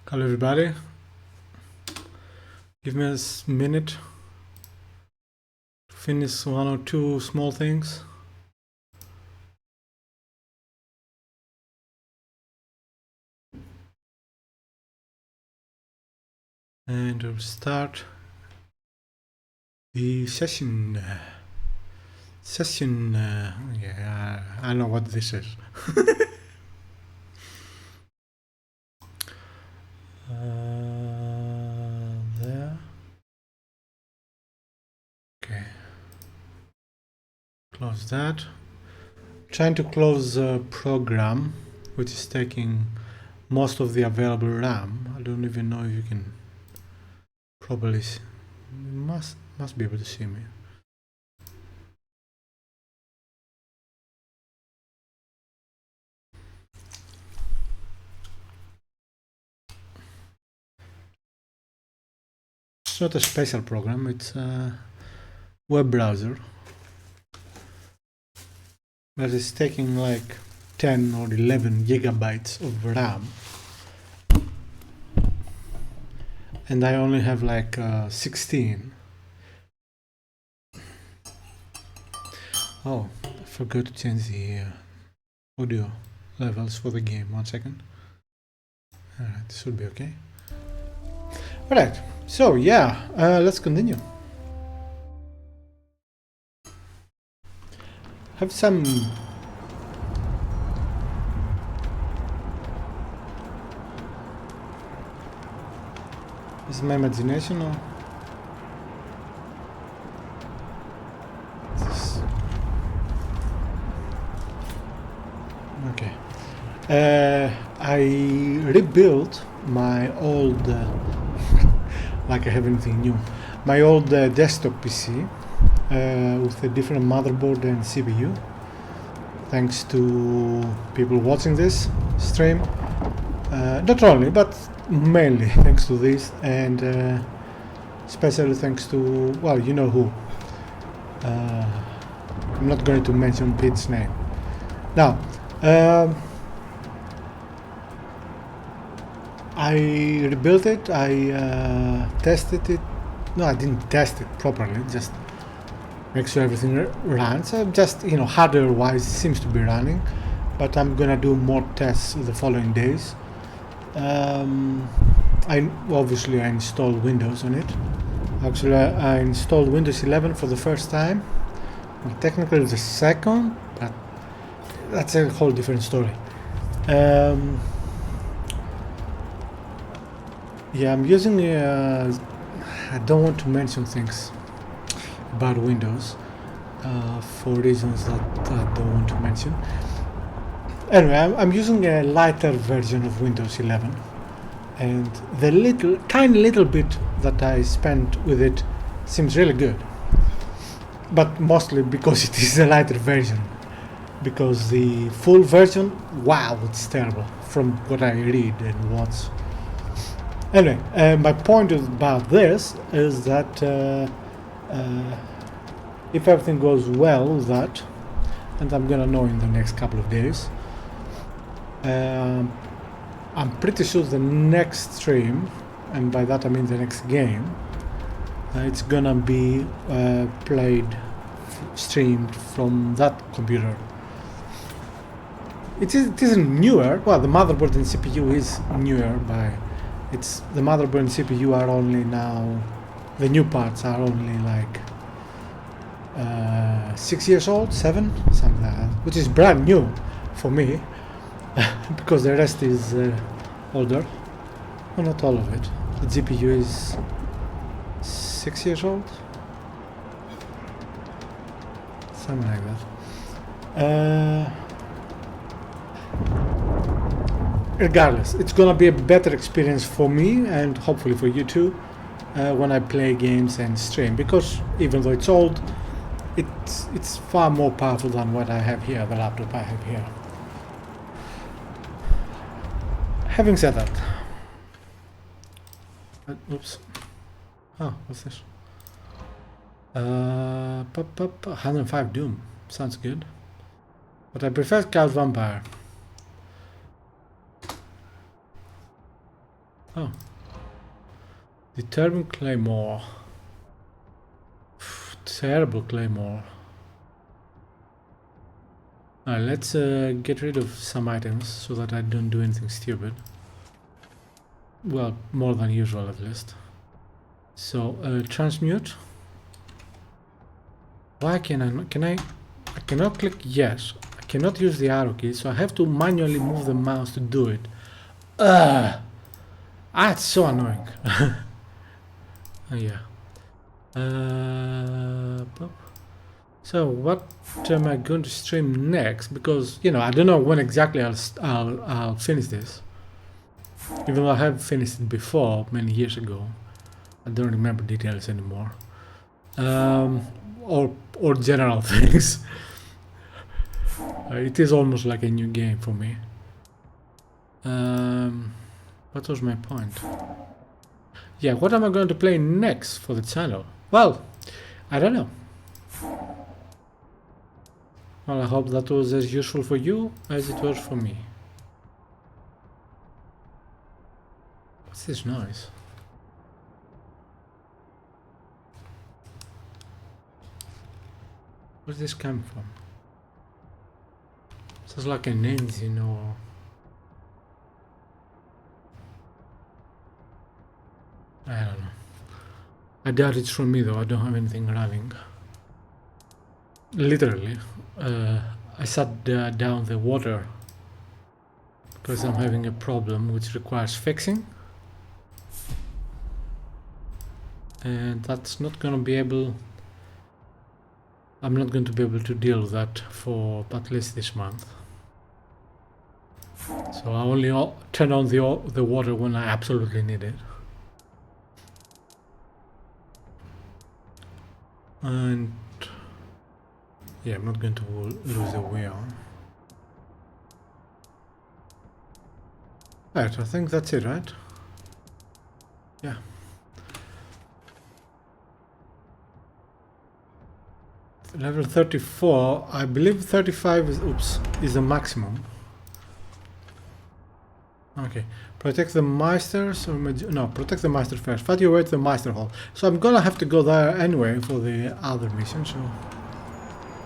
Hello everybody, give me a minute to finish one or two small things. And we'll start the session. Yeah, I know what this is. There. Okay. Close that. Trying to close the program, which is taking most of the available RAM. I don't even know if you can probably see. Must be able to see me. It's not a special program, it's a web browser, but it's taking like 10 or 11 gigabytes of RAM, and I only have like 16. Oh, I forgot to change the audio levels for the game. 1 second. Alright, this should be okay. Alright, so yeah, let's continue. Have some is it my imagination or this? Okay. I rebuilt my old like I have anything new, my old desktop PC with a different motherboard and CPU, thanks to people watching this stream. Not only, but mainly thanks to this, and especially thanks to, well, you know who. I'm not going to mention Pete's name. Now, I rebuilt it, I tested it. No, I didn't test it properly, just make sure everything runs. Just, you know, hardware wise it seems to be running, but I'm gonna do more tests the following days. Obviously I installed Windows on it. Actually I installed Windows 11 for the first time. Well, technically the second, but that's a whole different story. Yeah, I'm using I don't want to mention things about Windows for reasons that I don't want to mention. Anyway, I'm using a lighter version of Windows 11, and the tiny little bit that I spent with it seems really good, but mostly because it is a lighter version, because the full version, wow, it's terrible from what I read and watch. Anyway, my point about this is that if everything goes well with that, and I'm gonna know in the next couple of days, I'm pretty sure the next stream, and by that I mean the next game, it's gonna be streamed from that computer. It isn't newer. Well, the motherboard and CPU is newer by the motherboard and CPU are only now, the new parts are only like 6 years old, 7, something like that, which is brand new for me. Because the rest is older. Well, not all of it. The GPU is 6 years old, something like that. Regardless, it's gonna be a better experience for me and hopefully for you too when I play games and stream, because even though it's old, it's far more powerful than what I have here, the laptop I have here. Having said that, oops. Oh, what's this? 105 Doom. Sounds good. But I prefer Cloud Vampire. Oh. Determined Claymore. Terrible Claymore. Alright, let's get rid of some items so that I don't do anything stupid. Well, more than usual at least. So, transmute. Why can I cannot click yes. I cannot use the arrow key, so I have to manually move the mouse to do it. That's so annoying. Yeah. So what am I going to stream next? Because you know I don't know when exactly I'll finish this. Even though I have finished it before many years ago, I don't remember details anymore. Or general things. It is almost like a new game for me. What was my point? Yeah, what am I going to play next for the channel? Well, I don't know. Well, I hope that was as useful for you as it was for me. What's this noise? Where's this coming from? Sounds like an engine or... I don't know. I doubt it's from me though, I don't have anything running. Literally. I shut down the water because I'm having a problem which requires fixing. And that's not gonna be able... I'm not going to be able to deal with that for at least this month. So I only turn on the water when I absolutely need it. And yeah, I'm not going to lose the wheel. Right, I think that's it, right? Yeah. Level 34, I believe 35 is the maximum. Okay, protect the Meisters or no, protect the Meister first. Fight your way to the Meister Hall. So I'm gonna have to go there anyway for the other mission, so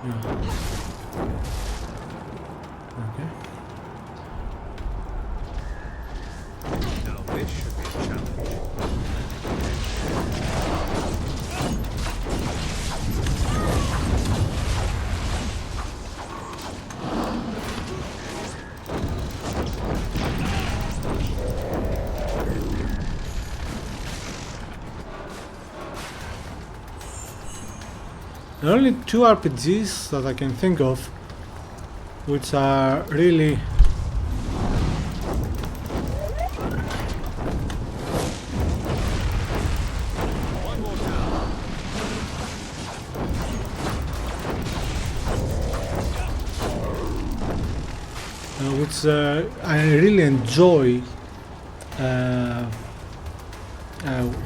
yeah. Okay. Now this should be a challenge. There are only 2 RPGs that I can think of which are really which I really enjoy.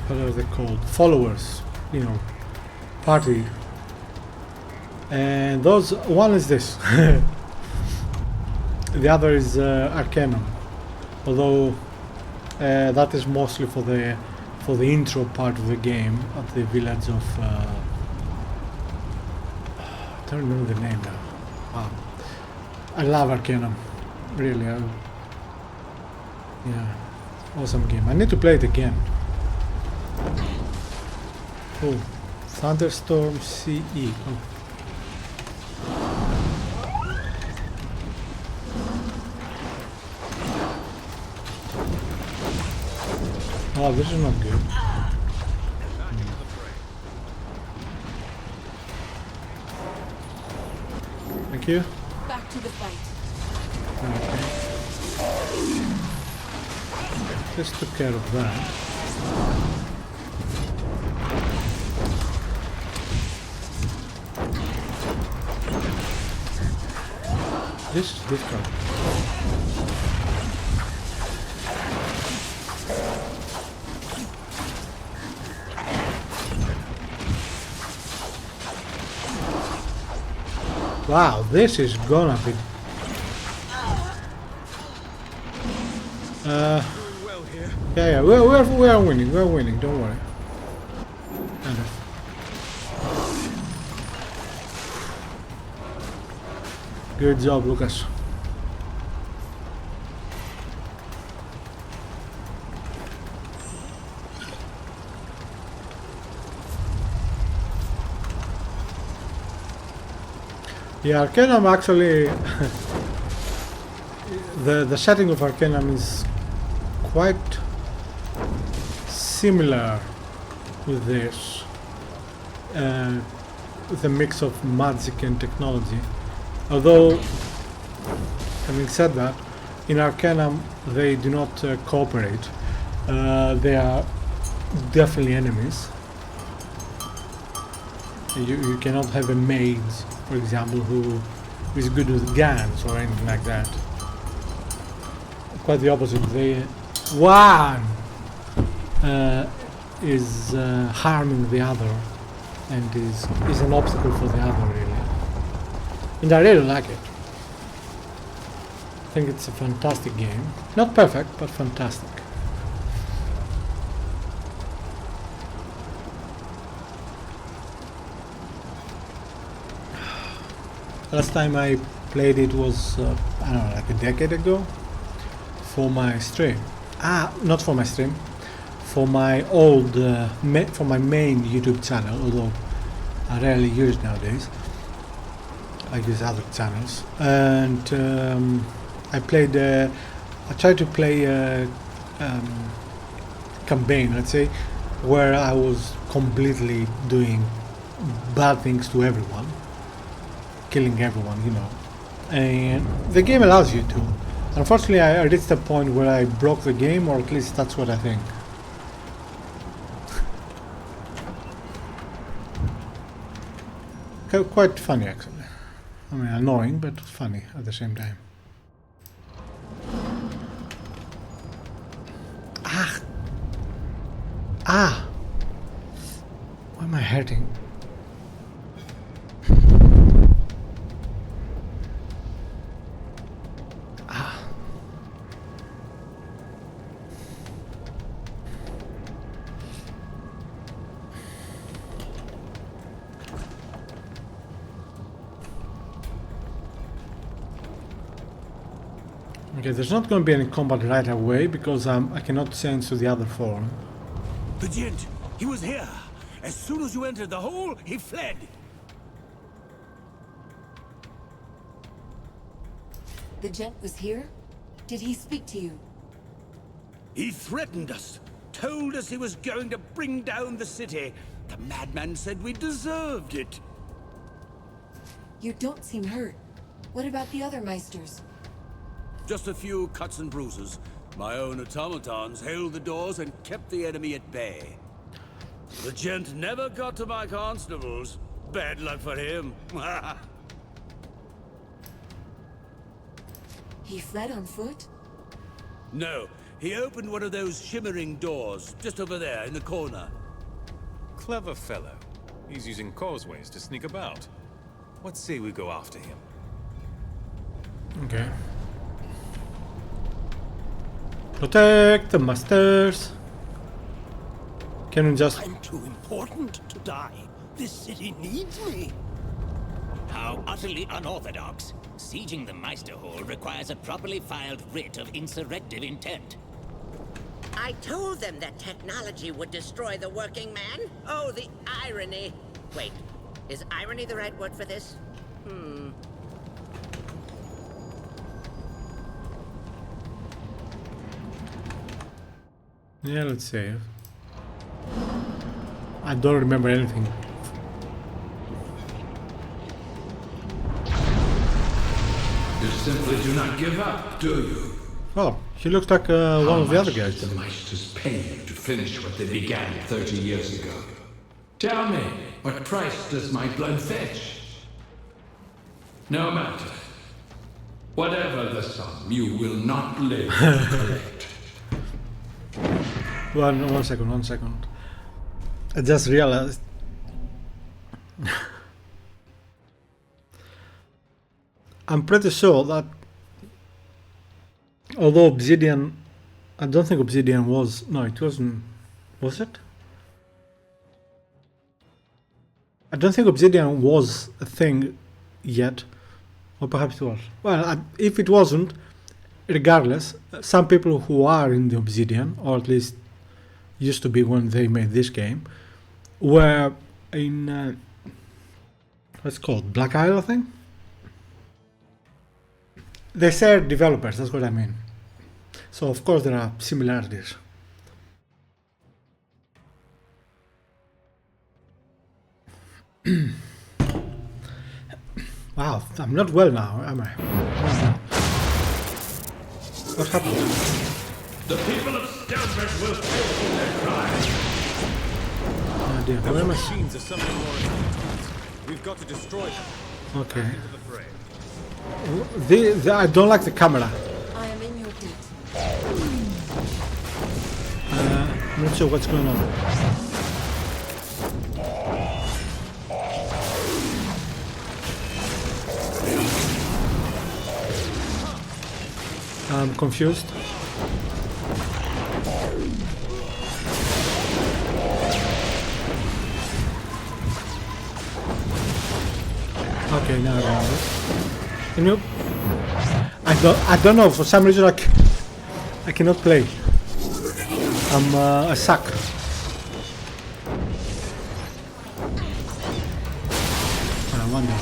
What are they called? Followers, you know, party. And those, one is this. The other is Arcanum, although that is mostly for the intro part of the game at the village of I don't remember the name now. Wow, I love Arcanum, really. Yeah, awesome game. I need to play it again. Oh, Thunderstorm CE. Oh. Oh, this is not good. Thank you. Back to the fight. Okay. Just took care of that. This is difficult. Wow, this is gonna be... Well here. here? Yeah, we are winning. We are winning. Don't worry. Kind of. Good job, Lucas. Yeah, Arcanum actually, the setting of Arcanum is quite similar with this, with a mix of magic and technology. Although, having said that, in Arcanum they do not cooperate. They are definitely enemies. You cannot have a mage, for example, who is good with guns or anything like that. Quite the opposite. One is harming the other and is an obstacle for the other, really. And I really like it. I think it's a fantastic game. Not perfect, but fantastic. Last time I played it was, I don't know, like a decade ago for my stream. Not for my stream, for my old, for my main YouTube channel, although I rarely use it nowadays. I use other channels. And I tried to play a campaign, let's say, where I was completely doing bad things to everyone. Killing everyone, you know, and the game allows you to. Unfortunately, I reached a point where I broke the game, or at least that's what I think. Quite funny, actually. I mean, annoying, but funny at the same time. Why am I hurting? Okay, there's not going to be any combat right away because I cannot change to the other form. The Gent, he was here. As soon as you entered the hole, he fled. The Gent was here? Did he speak to you? He threatened us. Told us he was going to bring down the city. The madman said we deserved it. You don't seem hurt. What about the other Meisters? Just a few cuts and bruises. My own automatons held the doors and kept the enemy at bay. The Gent never got to my constables. Bad luck for him. He fled on foot? No, he opened one of those shimmering doors, just over there in the corner. Clever fellow. He's using causeways to sneak about. What say we go after him? Okay. Protect the masters. Can we just... I'm too important to die. This city needs me. How utterly unorthodox. Sieging the Meister Hall requires a properly filed writ of insurrective intent. I told them that technology would destroy the working man. Oh, the irony. Wait, is irony the right word for this? Yeah, let's save. I don't remember anything. You simply do not give up, do you? Oh, he looks like one of the other guys. The Meisters pay you to finish what they began 30 years ago. Tell me, what price does my blood fetch? No matter. Whatever the sum, you will not live to collect. One second. I just realized. I'm pretty sure that although Obsidian I don't think obsidian was... No, it wasn't... Was it? I don't think obsidian was a thing yet. Or perhaps it was. Well, if it wasn't, regardless, some people who are in the obsidian, or at least used to be when they made this game, were in... what's it called? Black Isle, I think? They say developers, that's what I mean. So of course there are similarities. Wow, I'm not well now, am I? No. What happened? The people of Stelbert will pay for their crimes. Oh dear, where Those am I? machines are summoning more automatons. We've got to destroy them. Okay. Into the fray. I don't like the camera. I am in your debt. I'm not sure what's going on. I'm confused. Okay, now I remember. Can you? I don't know. For some reason, I cannot play. I suck. I wonder.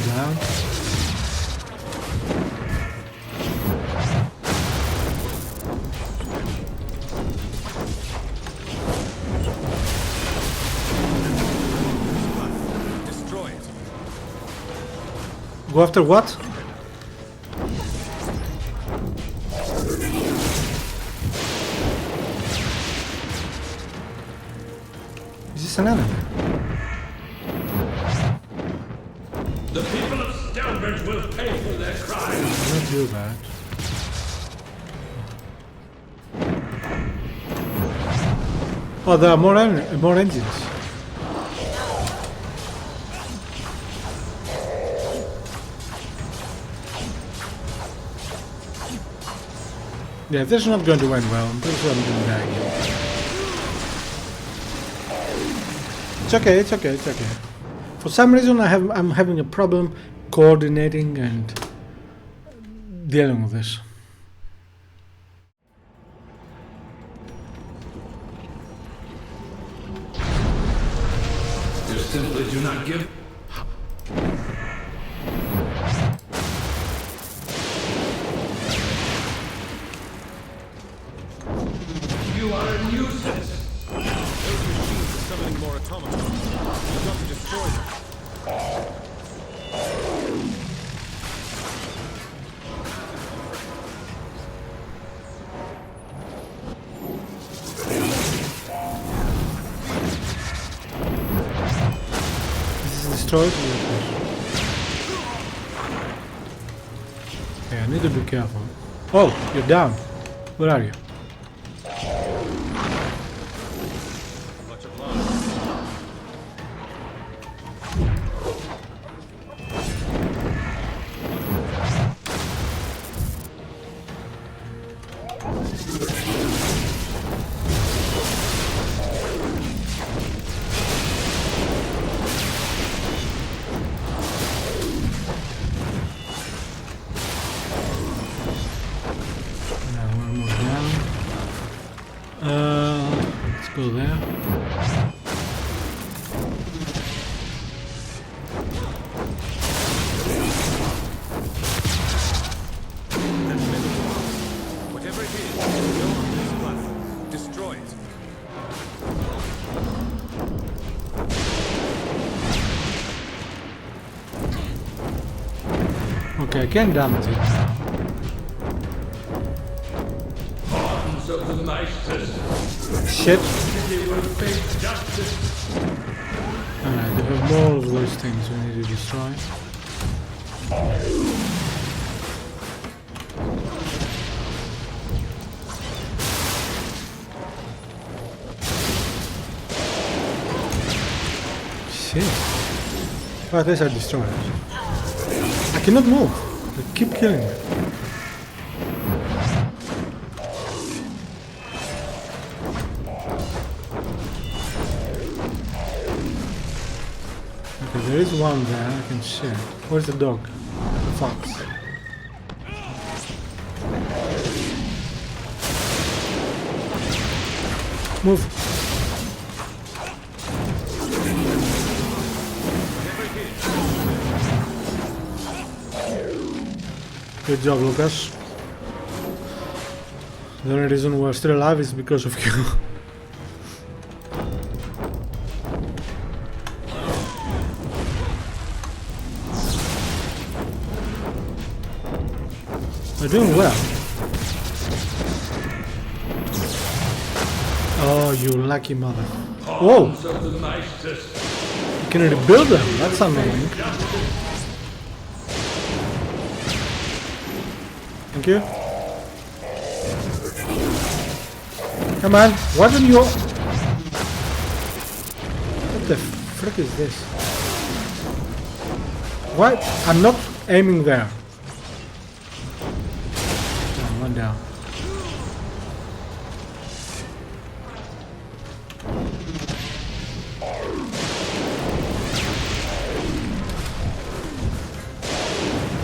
Down. Destroy it. Go after what? Is this an enemy? The people of Stelbert will pay for their crimes. Don't do that. Oh, there are more engines. Yeah, this is not going to end well. I'm pretty sure I'm going to die again. It's okay, it's okay, it's okay. For some reason I'm having a problem coordinating and dealing with this. You simply do not give. You are a nuisance. Those machines are summoning more automatons. We've got to destroy them. This is destroyed. Okay, I need to be careful. Oh, you're down. Where are you? Much obliged. Now one more down. Let's go there. Whatever it is, go on this platform. Destroy it. Okay, I can damage it now. Arms of the Meisters. Shit. They will face justice. Alright, there are more of those things we need to destroy. Shit. Well, at least I destroyed it. I cannot move. They keep killing me. Okay, there is one there. I can see it. Where's the dog? The fox. Move. Good job, Lucas. The only reason we're still alive is because of you. We're doing well. Oh, you lucky mother. Whoa! You can rebuild them, that's annoying. Thank you. Come on, why don't you... What the frick is this? What? I'm not aiming there. Oh, one down.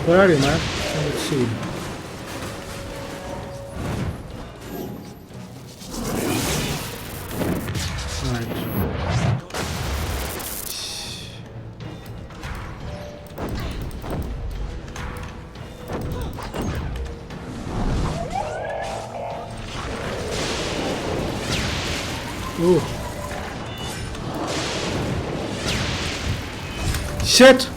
Where are you, man? Let's see. Ooh. Shit!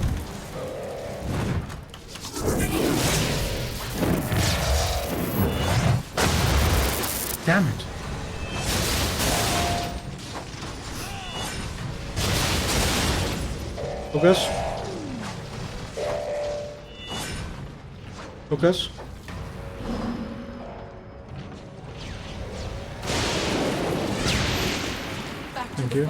Damn it. Focus. Focus. Thank you.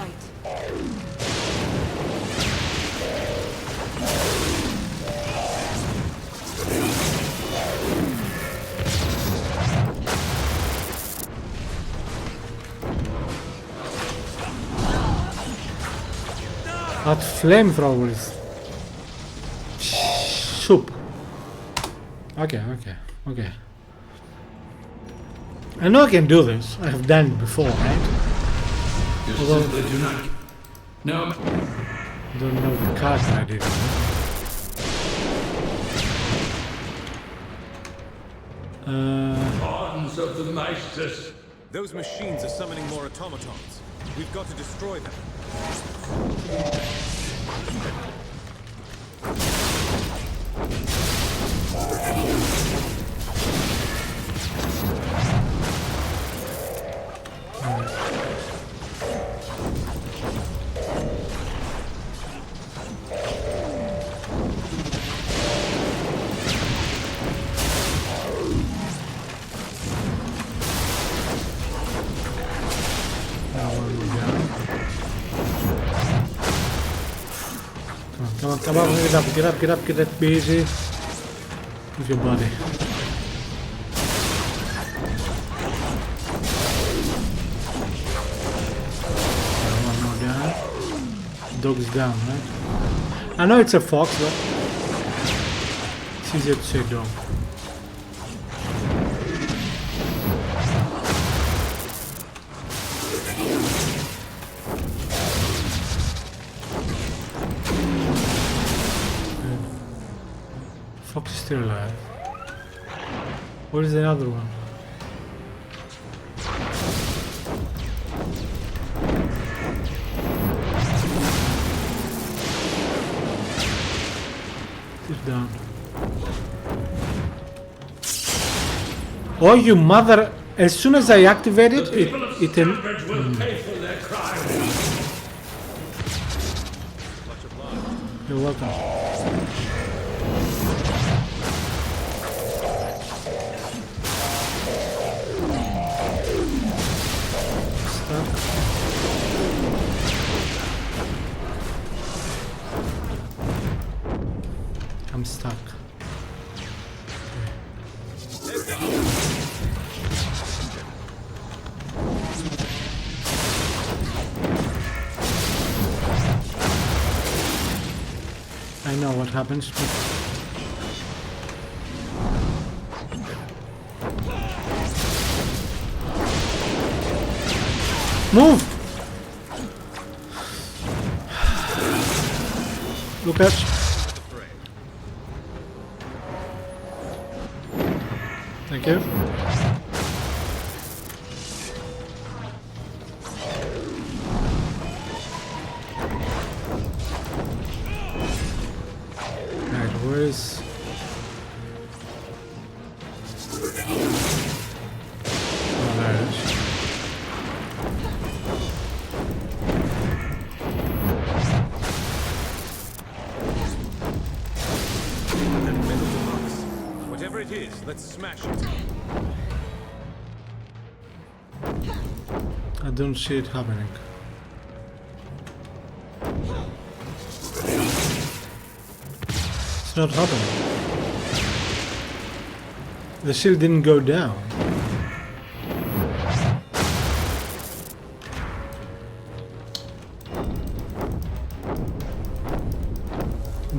That flamethrower is soup. Okay. I know I can do this. I have done it before, right? You Although, simply do not... No. I don't know the card I did. Pawns of the Meisters. Those machines are summoning more automatons. We've got to destroy them. Come on, get up, get busy with your body. One more down. Dog is down, right? I know it's a fox, but it's easier to say dog. Fox is still alive. Where is the other one? He's down. Oh, you mother! As soon as I activate it, it will pay for their crimes. You're welcome. know what happens. But move! Look at. Thank you. Right, where is... Oh, there it is. Whatever it is, let's smash it. I don't see it happening. It's not happening. The shield didn't go down.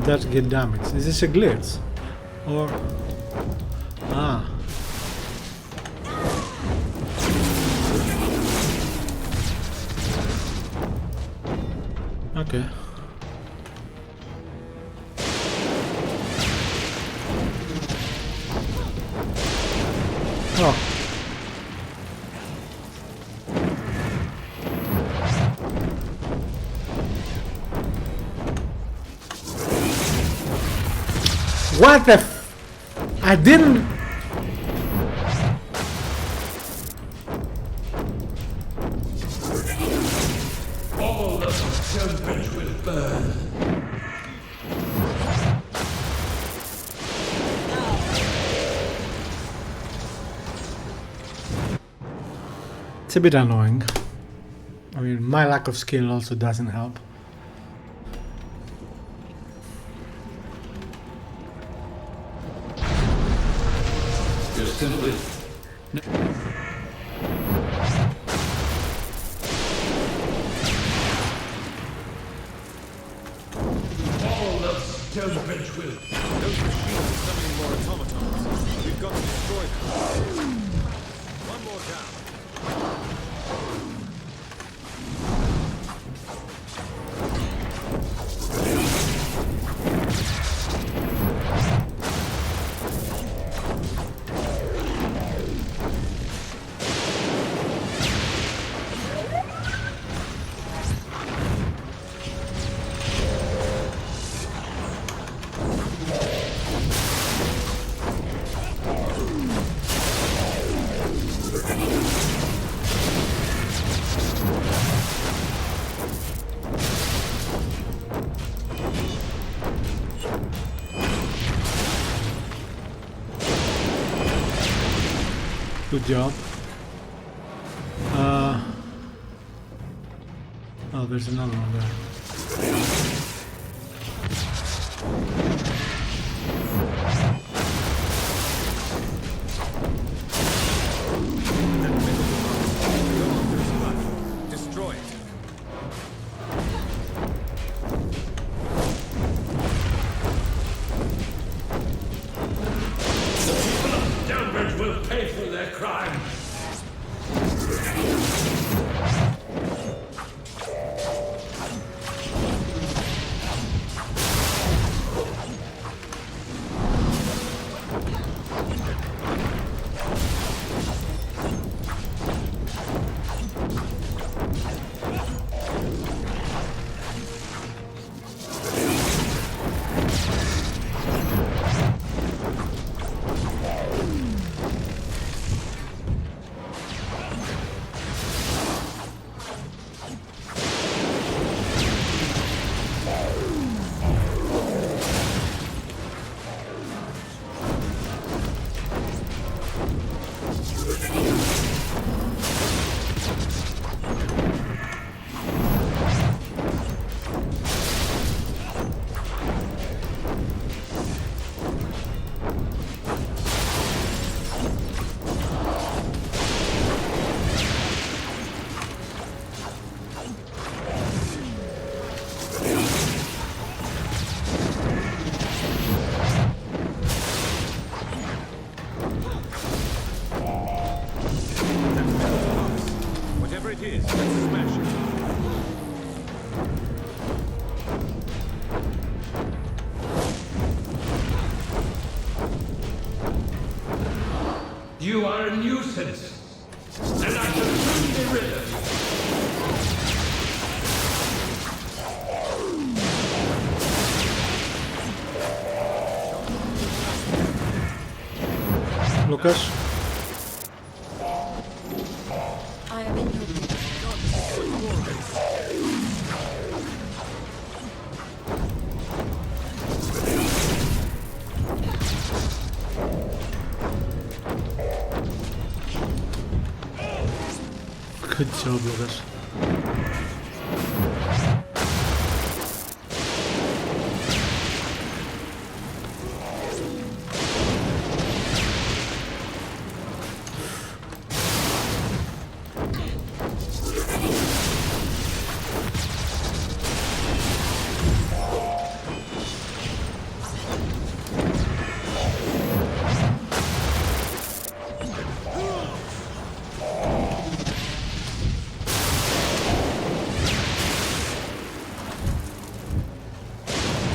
That get damaged. Is this a glitch? Or... Ah. Okay. Oh. What the f... I didn't... All of judgment will burn. It's a bit annoying. I mean, my lack of skill also doesn't help. You're simply... All of judgment will... Those machines are summoning more automatons. We've got to destroy them. One more down. Good job. Oh, there's another one there. Destroy it. Judgment will pay for their crime. Whatever it is, let's smash it. You are a nuisance, and I shall soon be rid of you. Lucas. I am in your Good job, Lucas.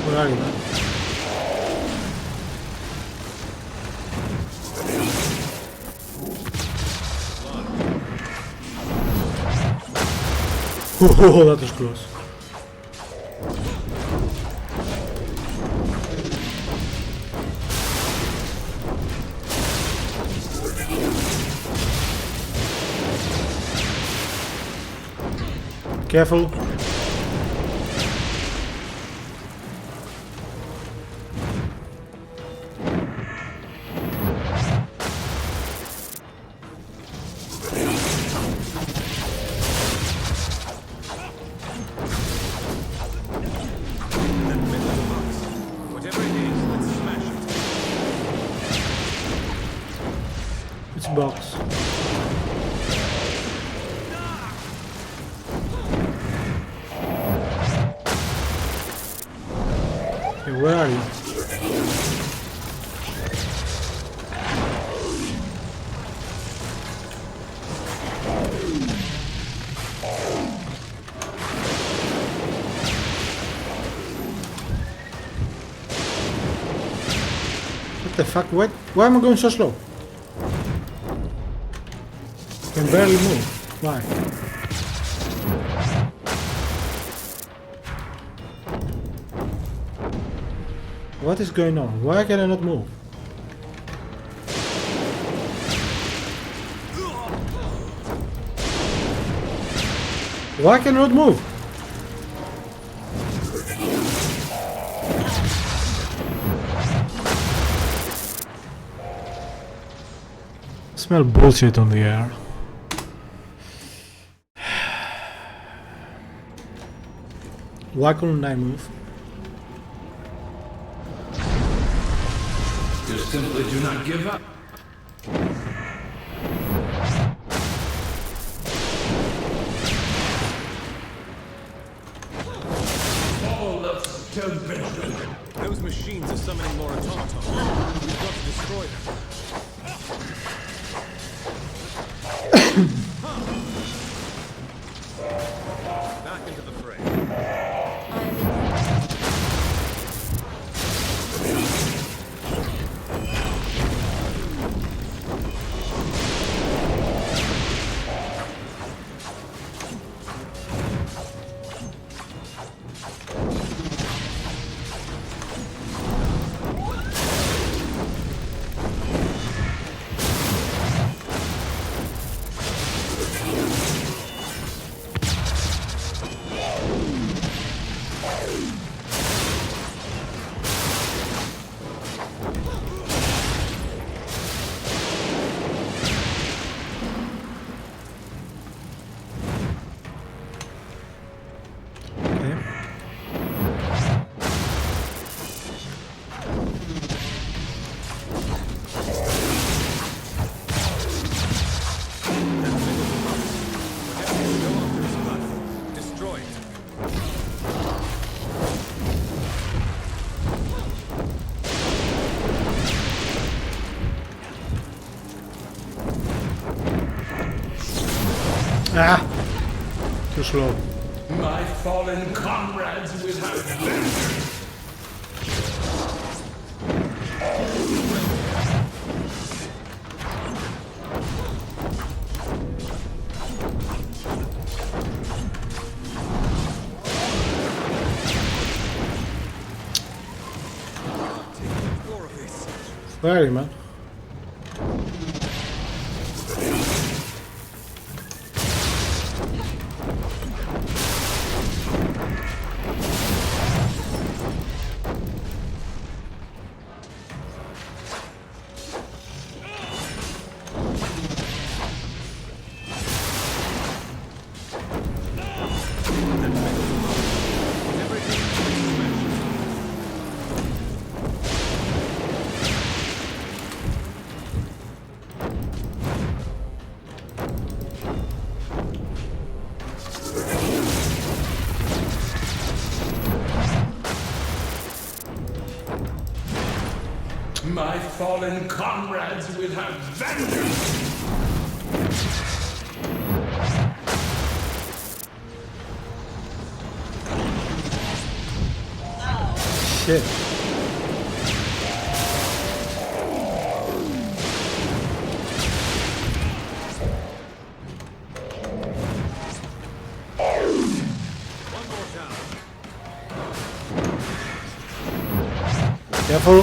Where are you, man? Oh, that was close. Careful. Whatever it is, let's smash it. It's box. Okay, where are you? What the fuck? What? Why am I going so slow? I can barely move. Why? What is going on? Why can I not move? Why can I not move? I smell bullshit on the air. Why couldn't I move? You simply do not give up. All of Tempest. Those machines are summoning more automatons. We've got to destroy them. Back into the fray. I am in Destroy it. Ah! Too slow. My fallen comrades will have vengeance. Very man. My fallen comrades will have vengeance. Shit. One more down. Careful.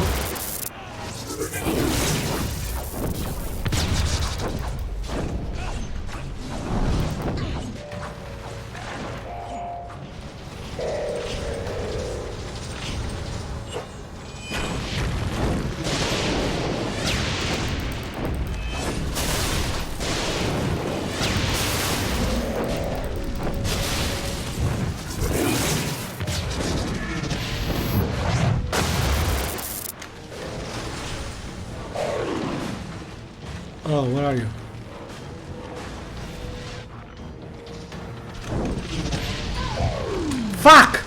Oh, where are you? Fuck!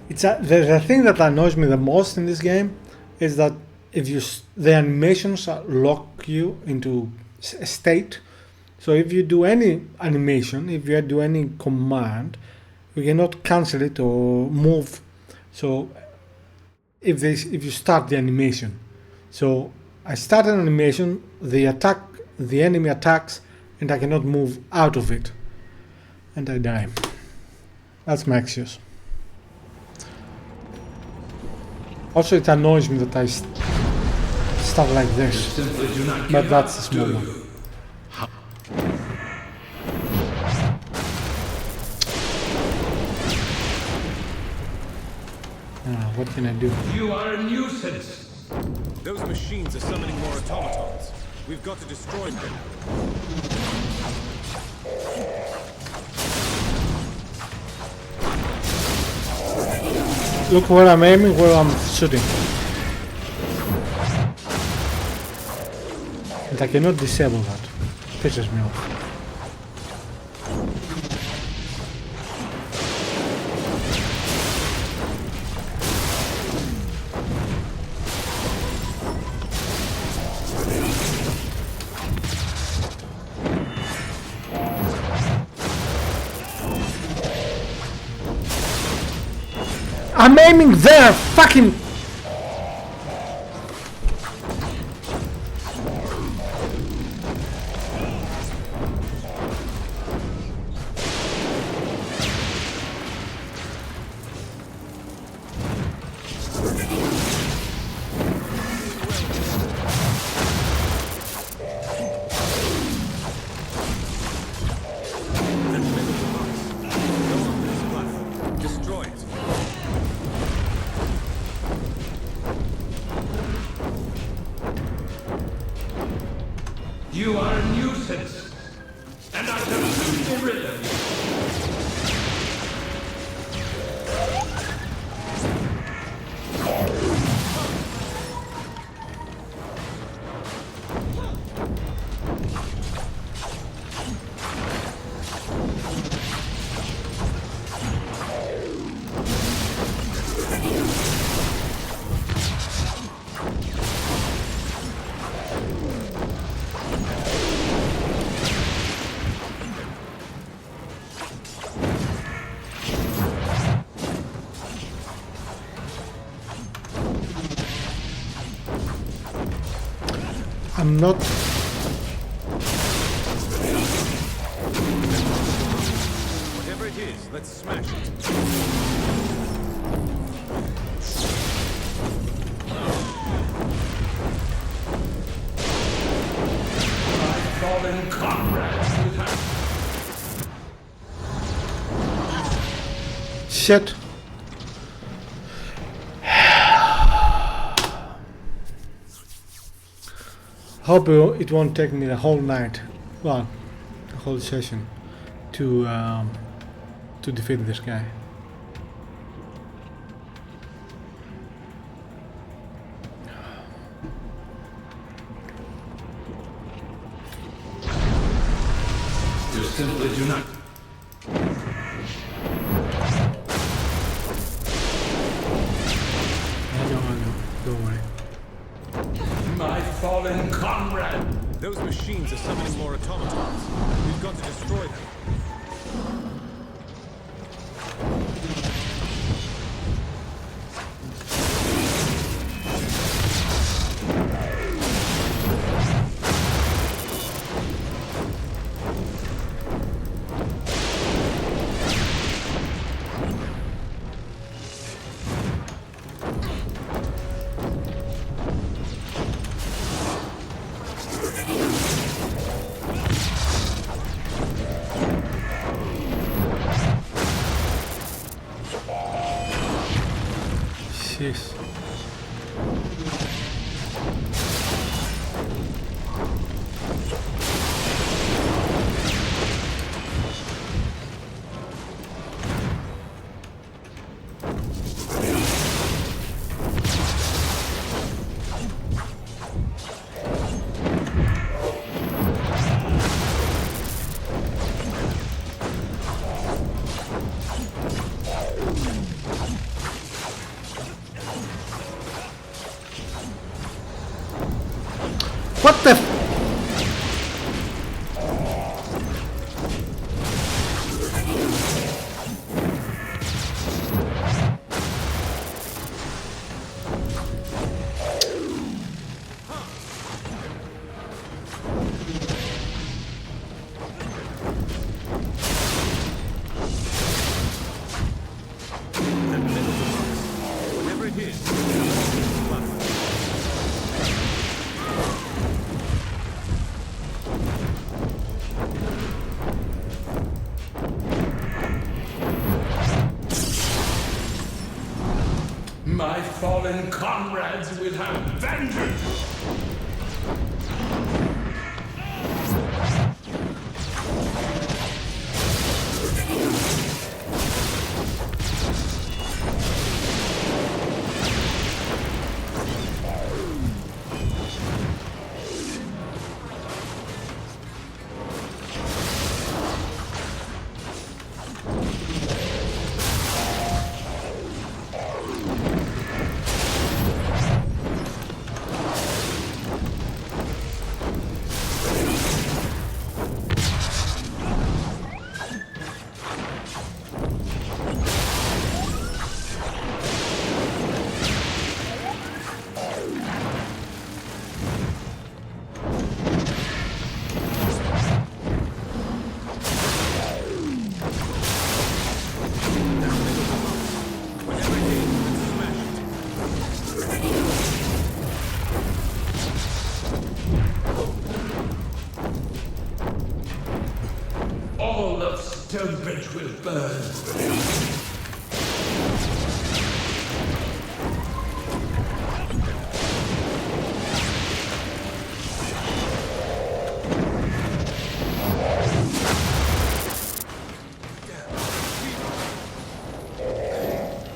It's the thing that annoys me the most in this game is that if the animations lock you into a state. So if you do any animation, if you do any command, you cannot cancel it or move. So if you start the animation, so I start an animation, the enemy attacks, and I cannot move out of it, and I die. That's my excuse. Also, it annoys me that I start like this, Simply do not but give that's a up, small do one. you? What can I do? You are a nuisance. Those machines are summoning more automatons. We've got to destroy them. Look where I'm aiming, where I'm shooting. And I cannot disable that. Pisses me off. I'm aiming there, fucking. Destroy it. You are a nuisance, and I shall soon be rid of you. I'm not. Whatever it is, let's smash it. Fallen comrades with her. Shit. Hope it won't take me the whole night, well, the whole session, to defeat this guy. You simply do not. I know, don't worry. My fallen comrade. Those machines are summoning more automatons. We've got to destroy them. Jeez. What the f- Whatever it is. My fallen comrades will have vengeance. All of Stonebridge will burn.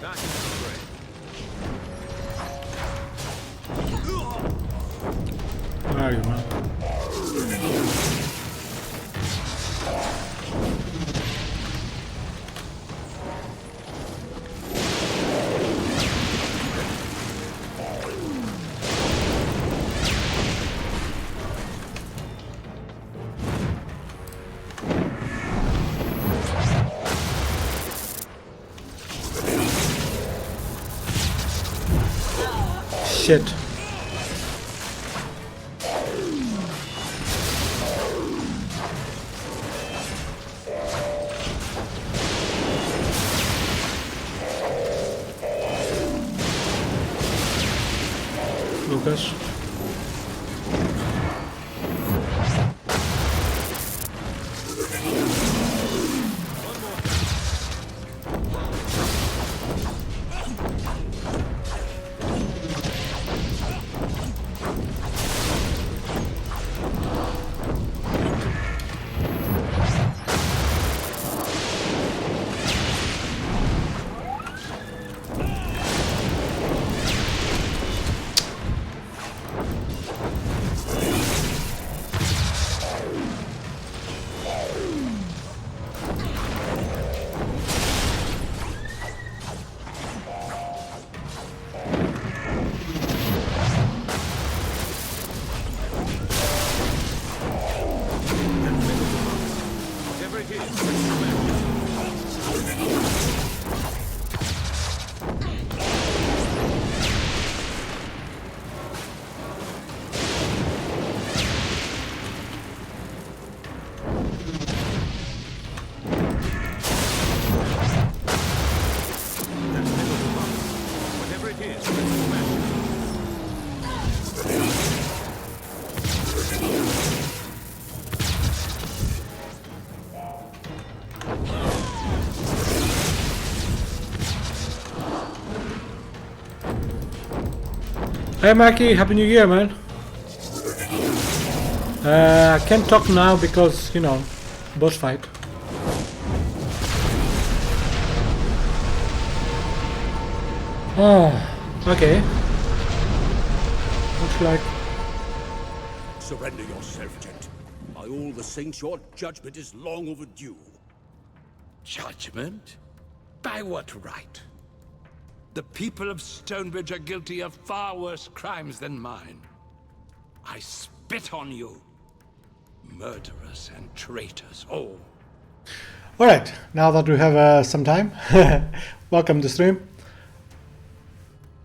Back into the fray. Where are you, man? Shit. focus. Whatever it is, smash it. Whatever it is, smash it. Hey Mikey, Happy New Year, man. I can't talk now because, you know, boss fight. Oh, okay. Looks like... Surrender yourself, Gent. By all the saints, your judgment is long overdue. Judgment? By what right? The people of Stonebridge are guilty of far worse crimes than mine. I spit on you. Murderers and traitors, all. Alright, now that we have some time, welcome to stream.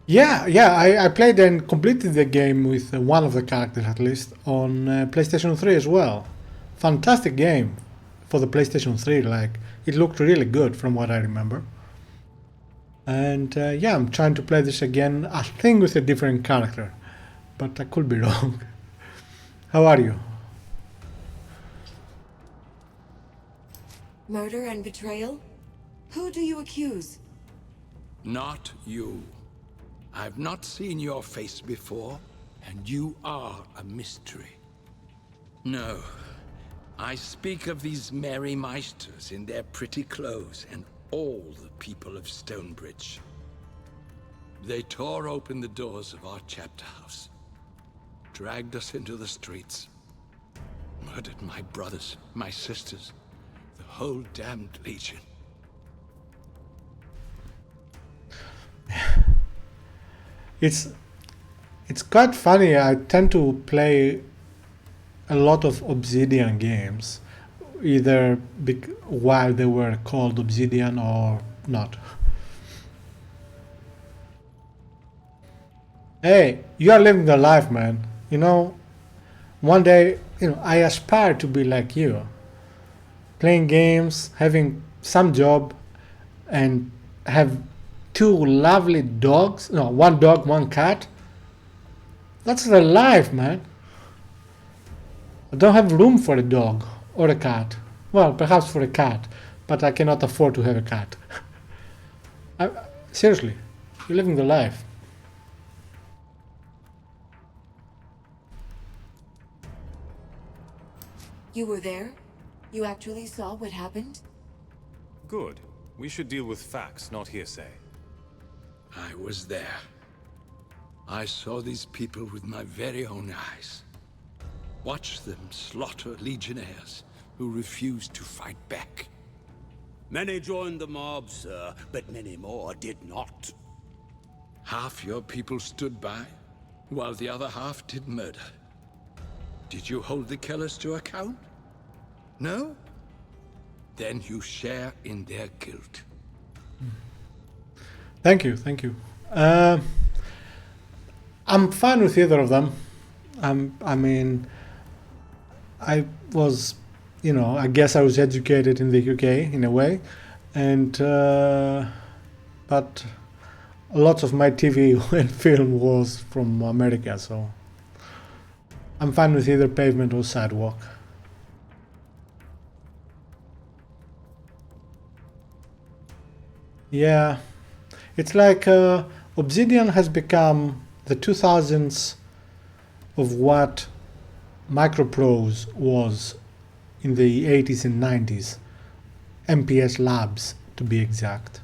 I played and completed the game with one of the characters at least on PlayStation 3 as well. Fantastic game for the PlayStation 3, like it looked really good from what I remember. And I'm trying to play this again, I think with a different character, but I could be wrong. How are you? Murder and betrayal? Who do you accuse? Not you. I've not seen your face before, and you are a mystery. No, I speak of these merry meisters in their pretty clothes and all the people of Stonebridge. They tore open the doors of our chapter house, dragged us into the streets, murdered my brothers, my sisters, the whole damned legion. It's quite funny. I tend to play a lot of Obsidian games, either while they were called Obsidian or not. Hey, you are living the life, man. You know, one day, I aspire to be like you. Playing games, having some job, and have two lovely dogs. No, one dog, one cat. That's the life, man. I don't have room for a dog or a cat. Well, perhaps for a cat, but I cannot afford to have a cat. Seriously, you're living the life. You were there? You actually saw what happened? Good. We should deal with facts, not hearsay. I was there. I saw these people with my very own eyes. Watched them slaughter legionnaires who refused to fight back. Many joined the mob, sir, but many more did not. Half your people stood by, while the other half did murder. Did you hold the killers to account? No? Then you share in their guilt. Thank you. I'm fine with either of them. I mean, I was, I guess I was educated in the UK in a way, and but lots of my TV and film was from America, so I'm fine with either pavement or sidewalk. Yeah, it's like Obsidian has become the 2000s of what Microprose was in the 80s and 90s. MPS Labs, to be exact.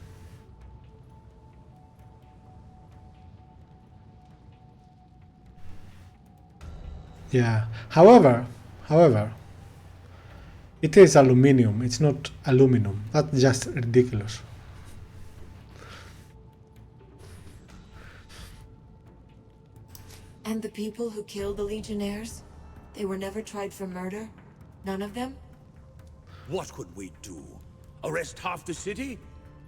Yeah. However, it is aluminium. It's not aluminum. That's just ridiculous. And the people who killed the Legionnaires? They were never tried for murder? None of them? What could we do? Arrest half the city?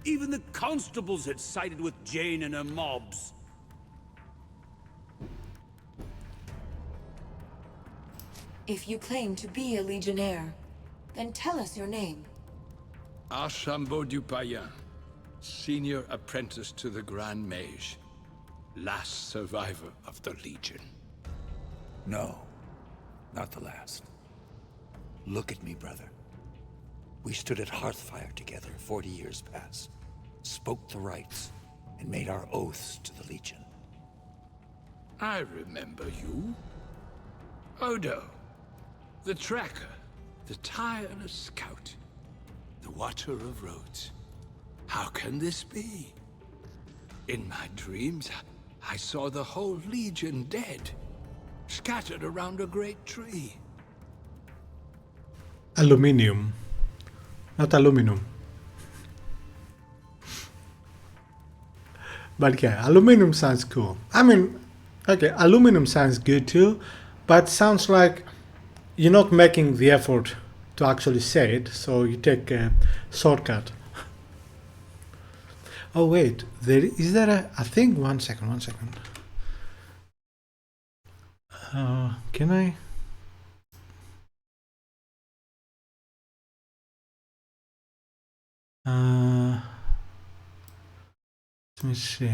Even the constables had sided with Jane and her mobs. If you claim to be a Legionnaire, then tell us your name. Archambault du Payen, senior apprentice to the Grand Mage, last survivor of the Legion. No, not the last. Look at me, brother. We stood at Hearthfire together 40 years past, spoke the rights, and made our oaths to the Legion. I remember you. Odo, the tracker, the tireless scout, the watcher of roads. How can this be? In my dreams, I saw the whole Legion dead, scattered around a great tree. Aluminium, not aluminum. But yeah, aluminum sounds cool. I mean, okay, aluminum sounds good too, but sounds like you're not making the effort to actually say it, so you take a shortcut. Oh wait, is there a thing? One second. Can I? Let me see.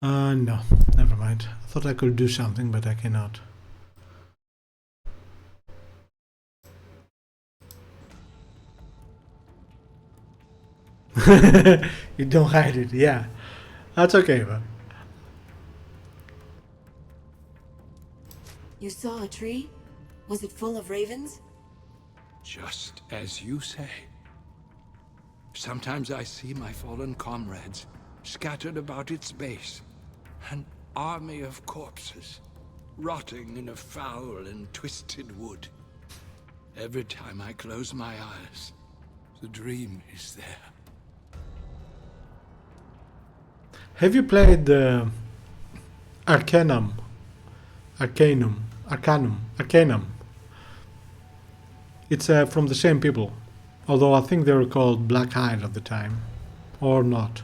No, never mind. I thought I could do something, but I cannot. You don't hide it, yeah. That's okay, but. You saw a tree? Was it full of ravens? Just as you say. Sometimes I see my fallen comrades scattered about its base, an army of corpses, rotting in a foul and twisted wood. Every time I close my eyes, the dream is there. Have you played Arcanum? It's from the same people, although I think they were called Black Hide at the time, or not.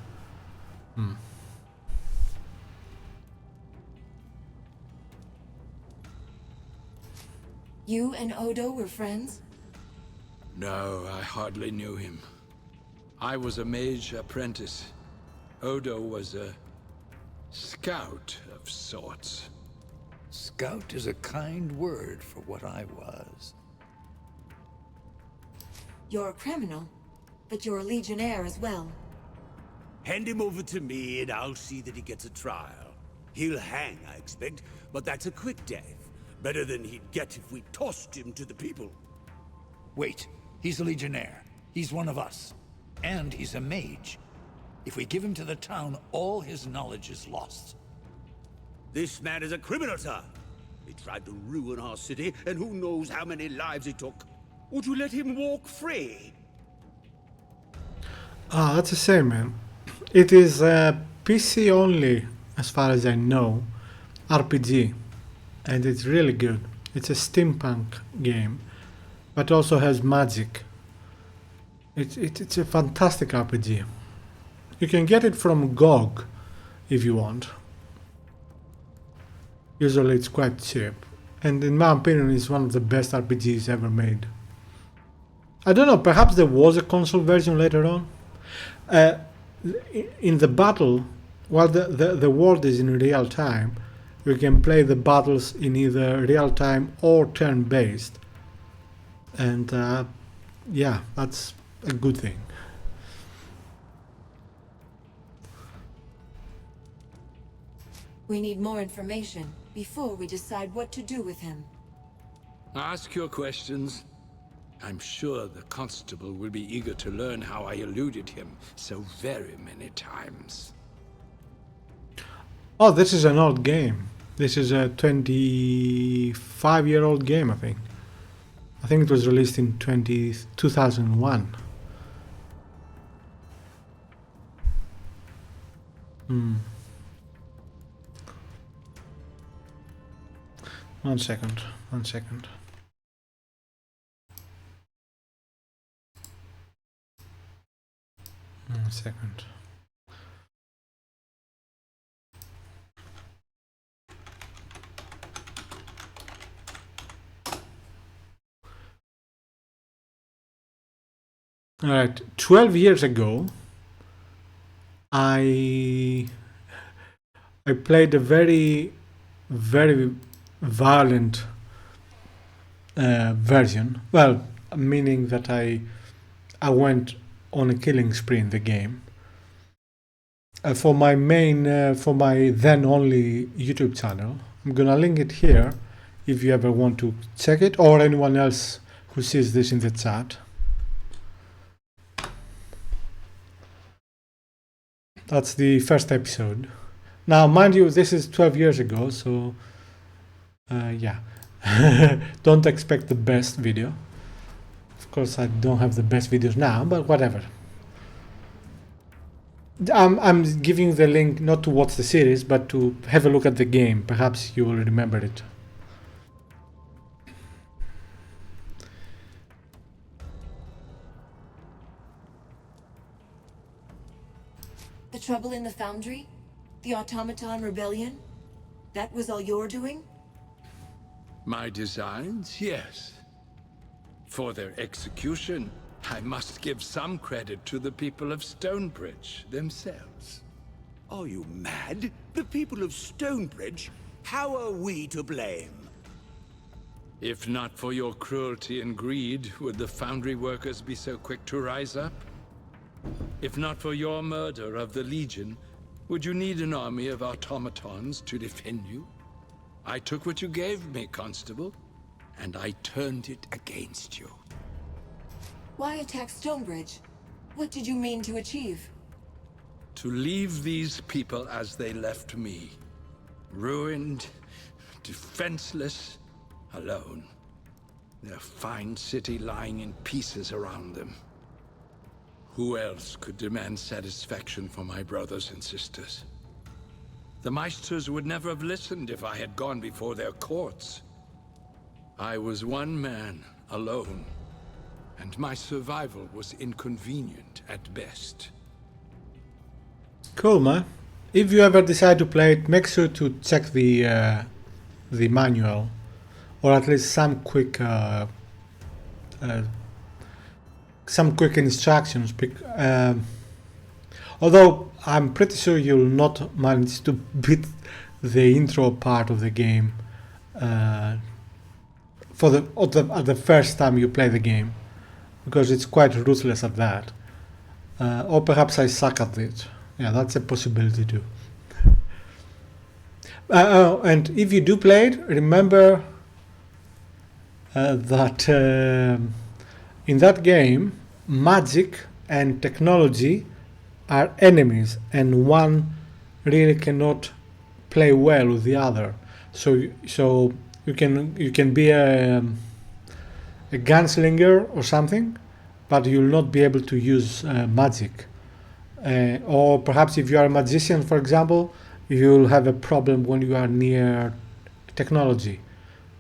You and Odo were friends? No, I hardly knew him. I was a mage apprentice. Odo was a scout of sorts. Scout is a kind word for what I was. You're a criminal, but you're a Legionnaire as well. Hand him over to me and I'll see that he gets a trial. He'll hang, I expect, but that's a quick death. Better than he'd get if we tossed him to the people. Wait, he's a Legionnaire. He's one of us. And he's a mage. If we give him to the town, all his knowledge is lost. This man is a criminal, sir. He tried to ruin our city, and who knows how many lives he took. Would you let him walk free? Ah, that's a shame, man. It is PC only, as far as I know, RPG, and it's really good. It's a steampunk game, but also has magic. It's a fantastic RPG. You can get it from GOG if you want. Usually it's quite cheap, and in my opinion it's one of the best RPGs ever made. I don't know, perhaps there was a console version later on. In the battle, while the world is in real time, you can play the battles in either real time or turn based. And yeah, that's a good thing. We need more information before we decide what to do with him. Ask your questions. I'm sure the constable will be eager to learn how I eluded him so very many times. Oh, this is an old game. This is a 25-year-old game, I think. I think it was released in 2001. One second. One second. All right, 12 years ago, I played a very violent version. Well, meaning that I went on a killing spree in the game. For my then only YouTube channel. I'm gonna link it here if you ever want to check it, or anyone else who sees this in the chat. That's the first episode. Now, mind you, this is 12 years ago, so yeah. Don't expect the best video. Of course, I don't have the best videos now, but whatever. I'm giving the link not to watch the series, but to have a look at the game. Perhaps you will remember it. The trouble in the foundry? The automaton rebellion? That was all you're doing? My designs, yes. For their execution, I must give some credit to the people of Stonebridge themselves. Are you mad? The people of Stonebridge? How are we to blame? If not for your cruelty and greed, would the foundry workers be so quick to rise up? If not for your murder of the Legion, would you need an army of automatons to defend you? I took what you gave me, Constable, and I turned it against you. Why attack Stonebridge? What did you mean to achieve? To leave these people as they left me. Ruined, defenseless, alone. Their fine city lying in pieces around them. Who else could demand satisfaction for my brothers and sisters? The Meisters would never have listened if I had gone before their courts. I was one man, alone, and my survival was inconvenient at best. Cool, man. If you ever decide to play it, make sure to check the manual, or at least some quick instructions. Although I'm pretty sure you'll not manage to beat the intro part of the game at the first time you play the game, because it's quite ruthless at that. Or perhaps I suck at it. Yeah, that's a possibility too. And if you do play it, remember that in that game, magic and technology are enemies, and one really cannot play well with the other. So you can be a gunslinger or something, but you'll not be able to use magic. Or perhaps if you are a magician, for example, you'll have a problem when you are near technology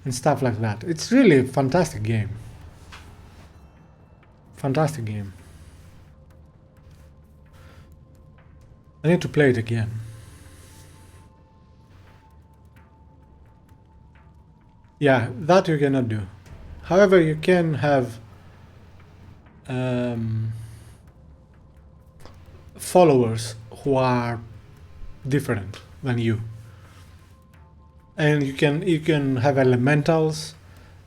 and stuff like that. It's really a fantastic game. Fantastic game. I need to play it again. Yeah, that you cannot do. However, you can have followers who are different than you, and you can have elementals.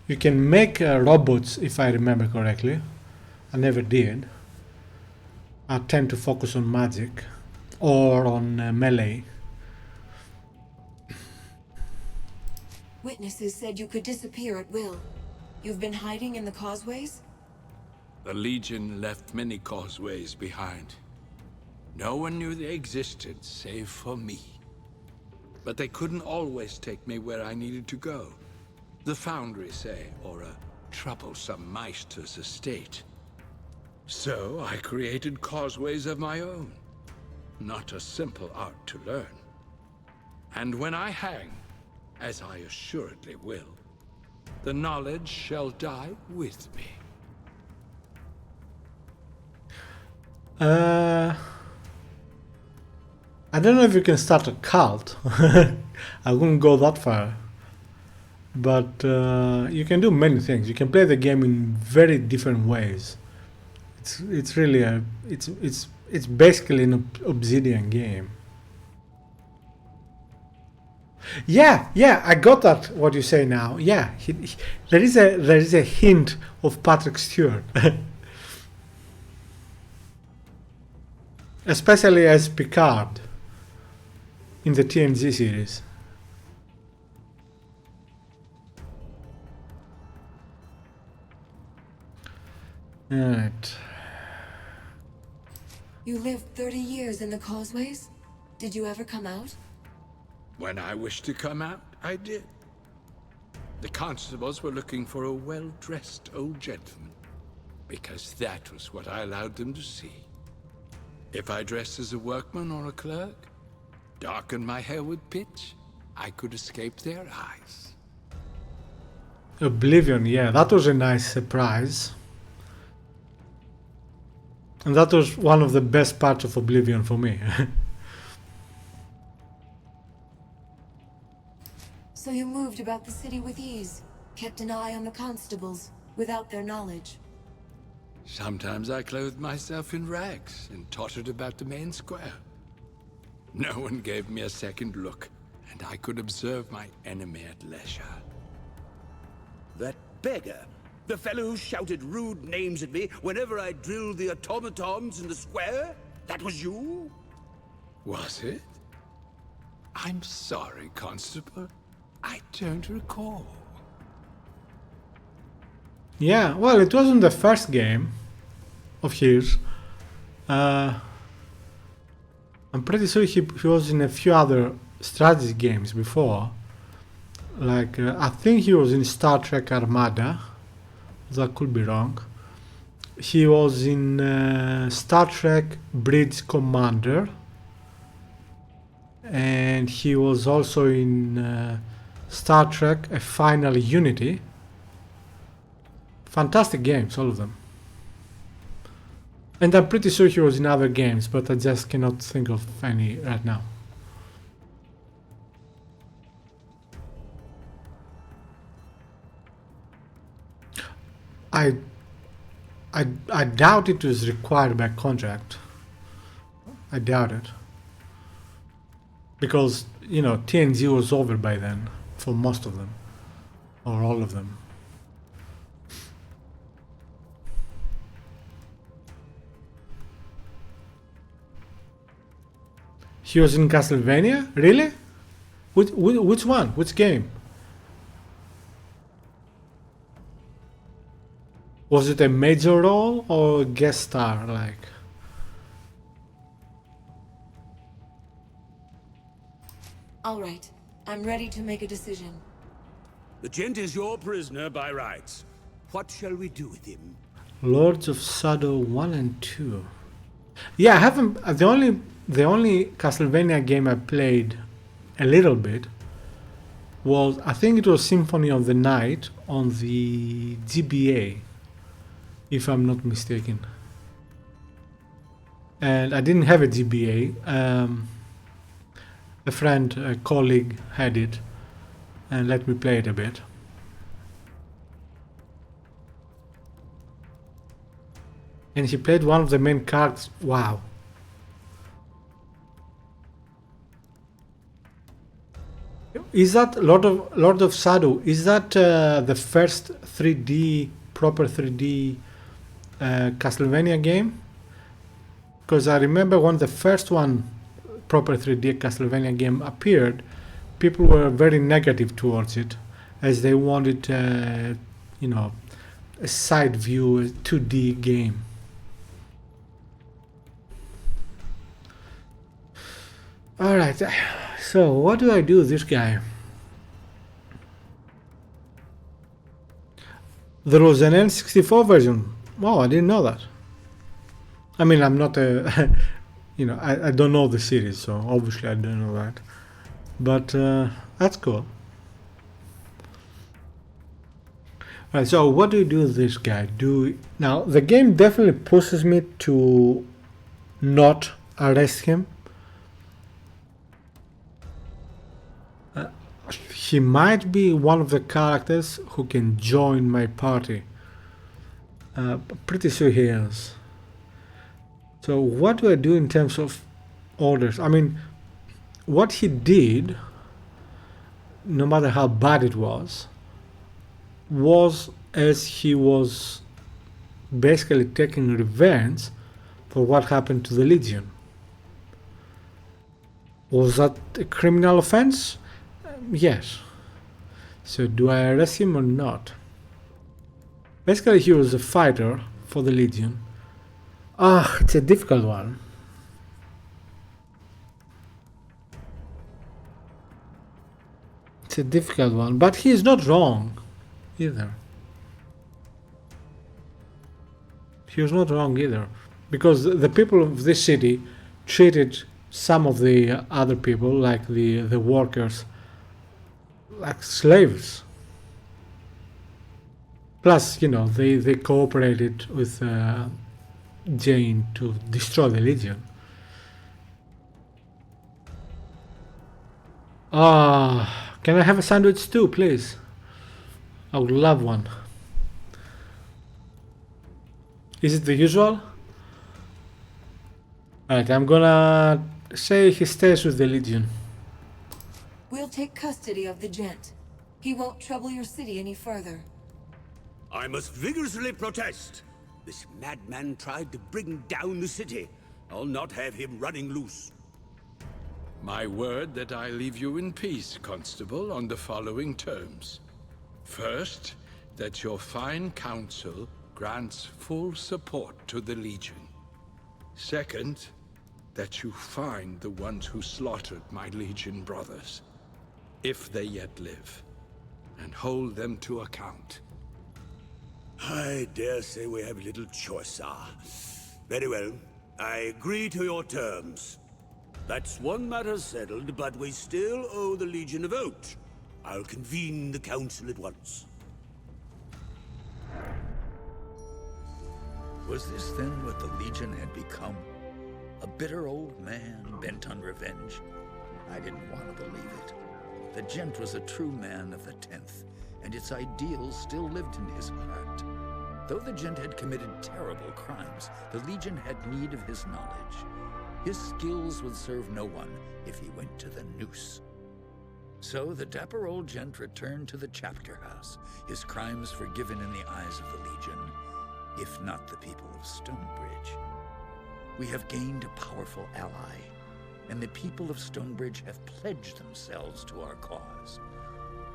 You can make robots, if I remember correctly. I never did. I tend to focus on magic or on melee. Witnesses said you could disappear at will. You've been hiding in the causeways? The Legion left many causeways behind. No one knew they existed, save for me. But they couldn't always take me where I needed to go. The Foundry, say, or a troublesome Meister's estate. So I created causeways of my own. Not a simple art to learn. And when I hang, as I assuredly will, the knowledge shall die with me. I don't know if you can start a cult. I wouldn't go that far. But you can do many things. You can play the game in very different ways. It's really it's basically an Obsidian game. Yeah, I got that. What you say now? Yeah, there is a hint of Patrick Stewart, especially as Picard in the TNG series. Alright. You lived 30 years in the causeways? Did you ever come out? When I wished to come out, I did. The constables were looking for a well-dressed old gentleman, because that was what I allowed them to see. If I dressed as a workman or a clerk, darkened my hair with pitch, I could escape their eyes. Oblivion, yeah, that was a nice surprise. And that was one of the best parts of Oblivion for me. So you moved about the city with ease, kept an eye on the constables, without their knowledge. Sometimes I clothed myself in rags and tottered about the main square. No one gave me a second look, and I could observe my enemy at leisure. That beggar! The fellow who shouted rude names at me whenever I drilled the automatons in the square? That was you? Was it? I'm sorry, Constable. I don't recall. Yeah, well, it wasn't the first game of his. I'm pretty sure he was in a few other strategy games before. Like, I think he was in Star Trek Armada. That could be wrong. He was in Star Trek Bridge Commander. And he was also in Star Trek A Final Unity. Fantastic games, all of them. And I'm pretty sure he was in other games, but I just cannot think of any right now. I doubt it was required by contract. I doubt it. Because, you know, TNG was over by then, for most of them. Or all of them. He was in Castlevania? Really? Which one? Which game? Was it a major role or a guest star, like? All right, I'm ready to make a decision. The Gent is your prisoner by rights. What shall we do with him? Lords of Shadow 1 and 2. Yeah, I haven't. The only Castlevania game I played a little bit was, I think it was Symphony of the Night on the GBA, if I'm not mistaken. And I didn't have a GBA. A friend, a colleague had it and let me play it a bit. And he played one of the main characters. Wow. Is that Lord of Shadow? Is that the first 3D proper 3D Castlevania game? Because I remember when the first one proper 3D Castlevania game appeared, people were very negative towards it, as they wanted, you know, a side view, a 2D game. All right. So what do I do with this guy? There was an N64 version. Wow, I didn't know that. I mean, I'm not a, you know, I don't know the series, so obviously I don't know that. But that's cool. Alright, so what do you do with this guy? Now, the game definitely pushes me to not arrest him. He might be one of the characters who can join my party. Pretty sure he is. So what do I do in terms of orders? I mean, what he did, no matter how bad it was as he was basically taking revenge for what happened to the Legion. Was that a criminal offense? Yes. So do I arrest him or not? Basically, he was a fighter for the Legion. It's a difficult one. It's a difficult one, but he is not wrong either. He was not wrong either, because the people of this city treated some of the other people, like the workers, like slaves. Plus, you know, they cooperated with Jane to destroy the Legion. Can I have a sandwich too, please? I would love one. Is it the usual? Alright, I'm gonna say he stays with the Legion. We'll take custody of the Gent. He won't trouble your city any further. I must vigorously protest. This madman tried to bring down the city. I'll not have him running loose. My word that I leave you in peace, Constable, on the following terms. First, that your fine council grants full support to the Legion. Second, that you find the ones who slaughtered my Legion brothers, if they yet live, and hold them to account. I dare say we have little choice, sir. Very well. I agree to your terms. That's one matter settled, but we still owe the Legion a vote. I'll convene the council at once. Was this then what the Legion had become? A bitter old man bent on revenge? I didn't want to believe it. The Gent was a true man of the 10th, and its ideals still lived in his heart. Though the Gent had committed terrible crimes, the Legion had need of his knowledge. His skills would serve no one if he went to the noose. So the dapper old Gent returned to the chapter house, his crimes forgiven in the eyes of the Legion, if not the people of Stonebridge. We have gained a powerful ally, and the people of Stonebridge have pledged themselves to our cause.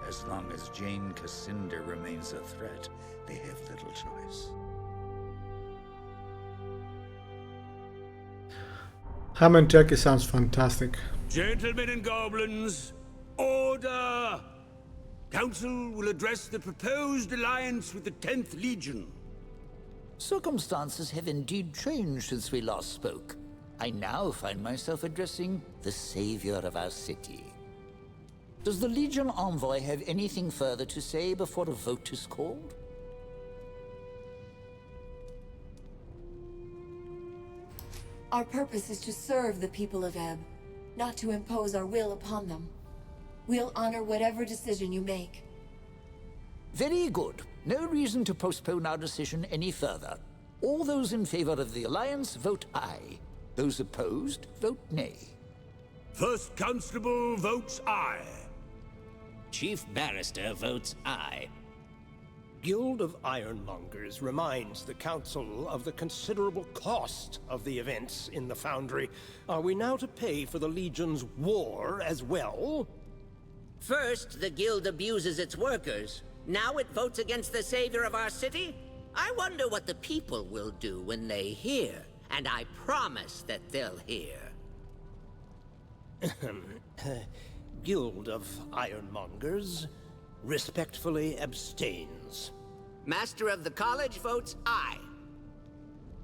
As long as Jane Cascinder remains a threat, they have little choice. Ham and turkey sounds fantastic. Gentlemen and goblins, order! Council will address the proposed alliance with the 10th Legion. Circumstances have indeed changed since we last spoke. I now find myself addressing the savior of our city. Does the Legion envoy have anything further to say before a vote is called? Our purpose is to serve the people of Ebb, not to impose our will upon them. We'll honor whatever decision you make. Very good. No reason to postpone our decision any further. All those in favor of the Alliance, vote aye. Those opposed, vote nay. First Constable votes aye. Chief Barrister votes aye. Guild of Ironmongers reminds the Council of the considerable cost of the events in the Foundry. Are we now to pay for the Legion's war as well? First, the Guild abuses its workers. Now it votes against the savior of our city? I wonder what the people will do when they hear. And I promise that they'll hear. Guild of Ironmongers respectfully abstains. Master of the College votes aye.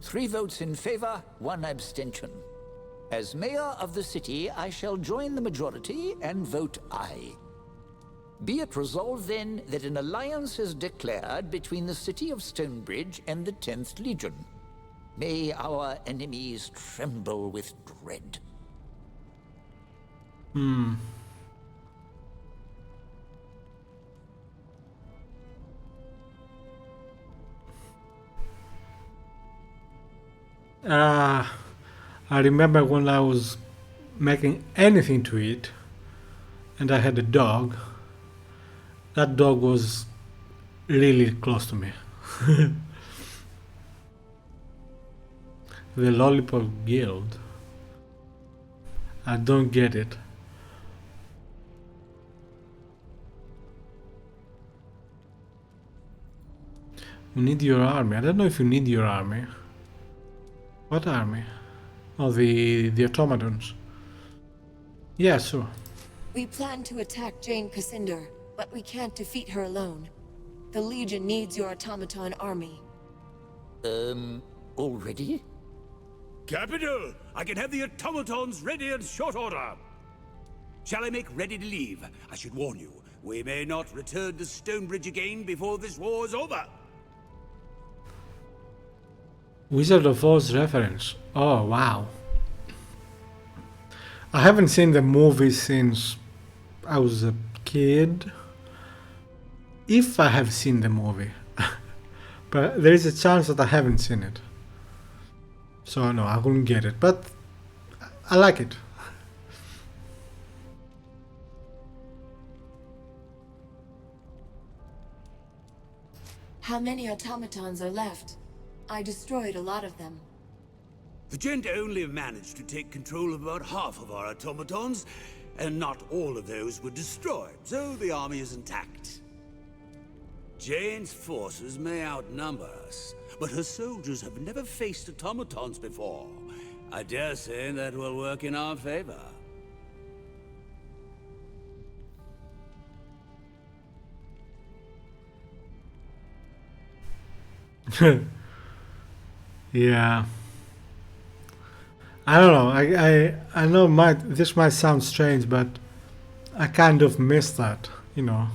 3 votes in favor, 1 abstention. As mayor of the city, I shall join the majority and vote aye. Be it resolved, then, that an alliance is declared between the city of Stonebridge and the 10th Legion. May our enemies tremble with dread. I remember when I was making anything to eat and I had a dog. That dog was really close to me. The Lollipop Guild. I don't get it. We need your army. I don't know if you need your army. What army? Oh, the automatons. Yeah, sure. We plan to attack Jane Cassinder, but we can't defeat her alone. The Legion needs your automaton army. Already? Capital! I can have the automatons ready in short order. Shall I make ready to leave? I should warn you, we may not return to Stonebridge again before this war is over. Wizard of Oz reference. Oh, wow. I haven't seen the movie since I was a kid. If I have seen the movie. But there is a chance that I haven't seen it. So no, I wouldn't get it. But I like it. How many automatons are left? I destroyed a lot of them. The Gent only managed to take control of about half of our automatons, and not all of those were destroyed, so the army is intact. Jane's forces may outnumber us, but her soldiers have never faced automatons before. I dare say that will work in our favor. Yeah. I don't know. I know this might sound strange, but I kind of miss that, you know.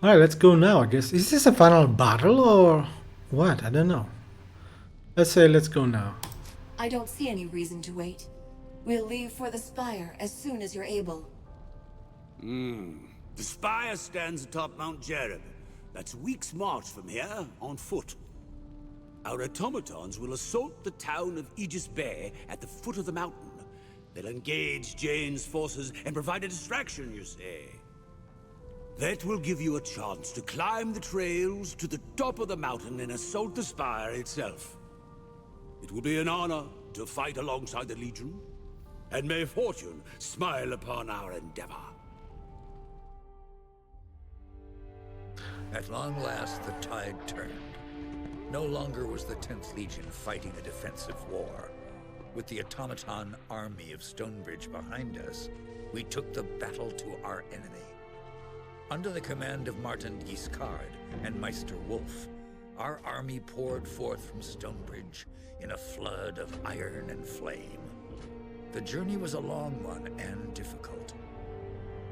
Alright, let's go now, I guess. Is this a final battle or what? I don't know. Let's say let's go now. I don't see any reason to wait. We'll leave for the Spire as soon as you're able. The Spire stands atop Mount Jereb. That's a week's march from here, on foot. Our automatons will assault the town of Aegis Bay at the foot of the mountain. They'll engage Jane's forces and provide a distraction, you see. That will give you a chance to climb the trails to the top of the mountain and assault the Spire itself. It will be an honor to fight alongside the Legion, and may fortune smile upon our endeavor. At long last, the tide turned. No longer was the 10th Legion fighting a defensive war. With the automaton army of Stonebridge behind us, we took the battle to our enemy. Under the command of Martin Guiscard and Meister Wolf, our army poured forth from Stonebridge in a flood of iron and flame. The journey was a long one and difficult.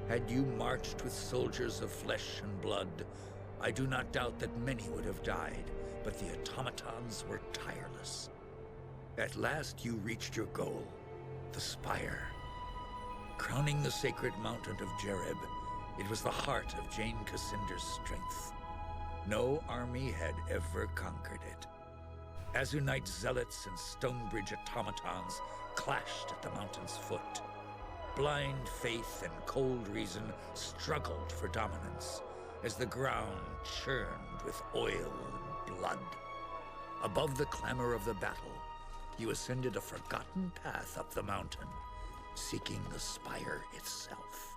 Had you marched with soldiers of flesh and blood, I do not doubt that many would have died, but the automatons were tireless. At last you reached your goal, the Spire. Crowning the sacred mountain of Jereb, it was the heart of Jane Cassinder's strength. No army had ever conquered it. Azunite zealots and Stonebridge automatons clashed at the mountain's foot. Blind faith and cold reason struggled for dominance as the ground churned with oil and blood. Above the clamor of the battle, you ascended a forgotten path up the mountain, seeking the Spire itself.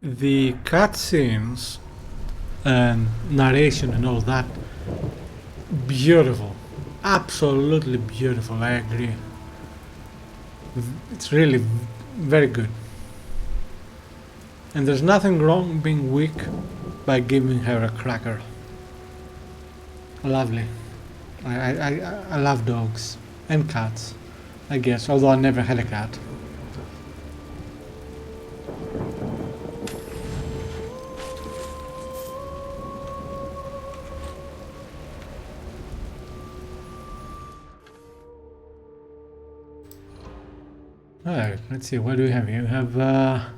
The cutscenes and narration and all that, beautiful, absolutely beautiful. I agree. It's really very good, and there's nothing wrong being weak by giving her a cracker. Lovely. I love dogs and cats, I guess, although I never had a cat. Alright, let's see, what do we have here? We have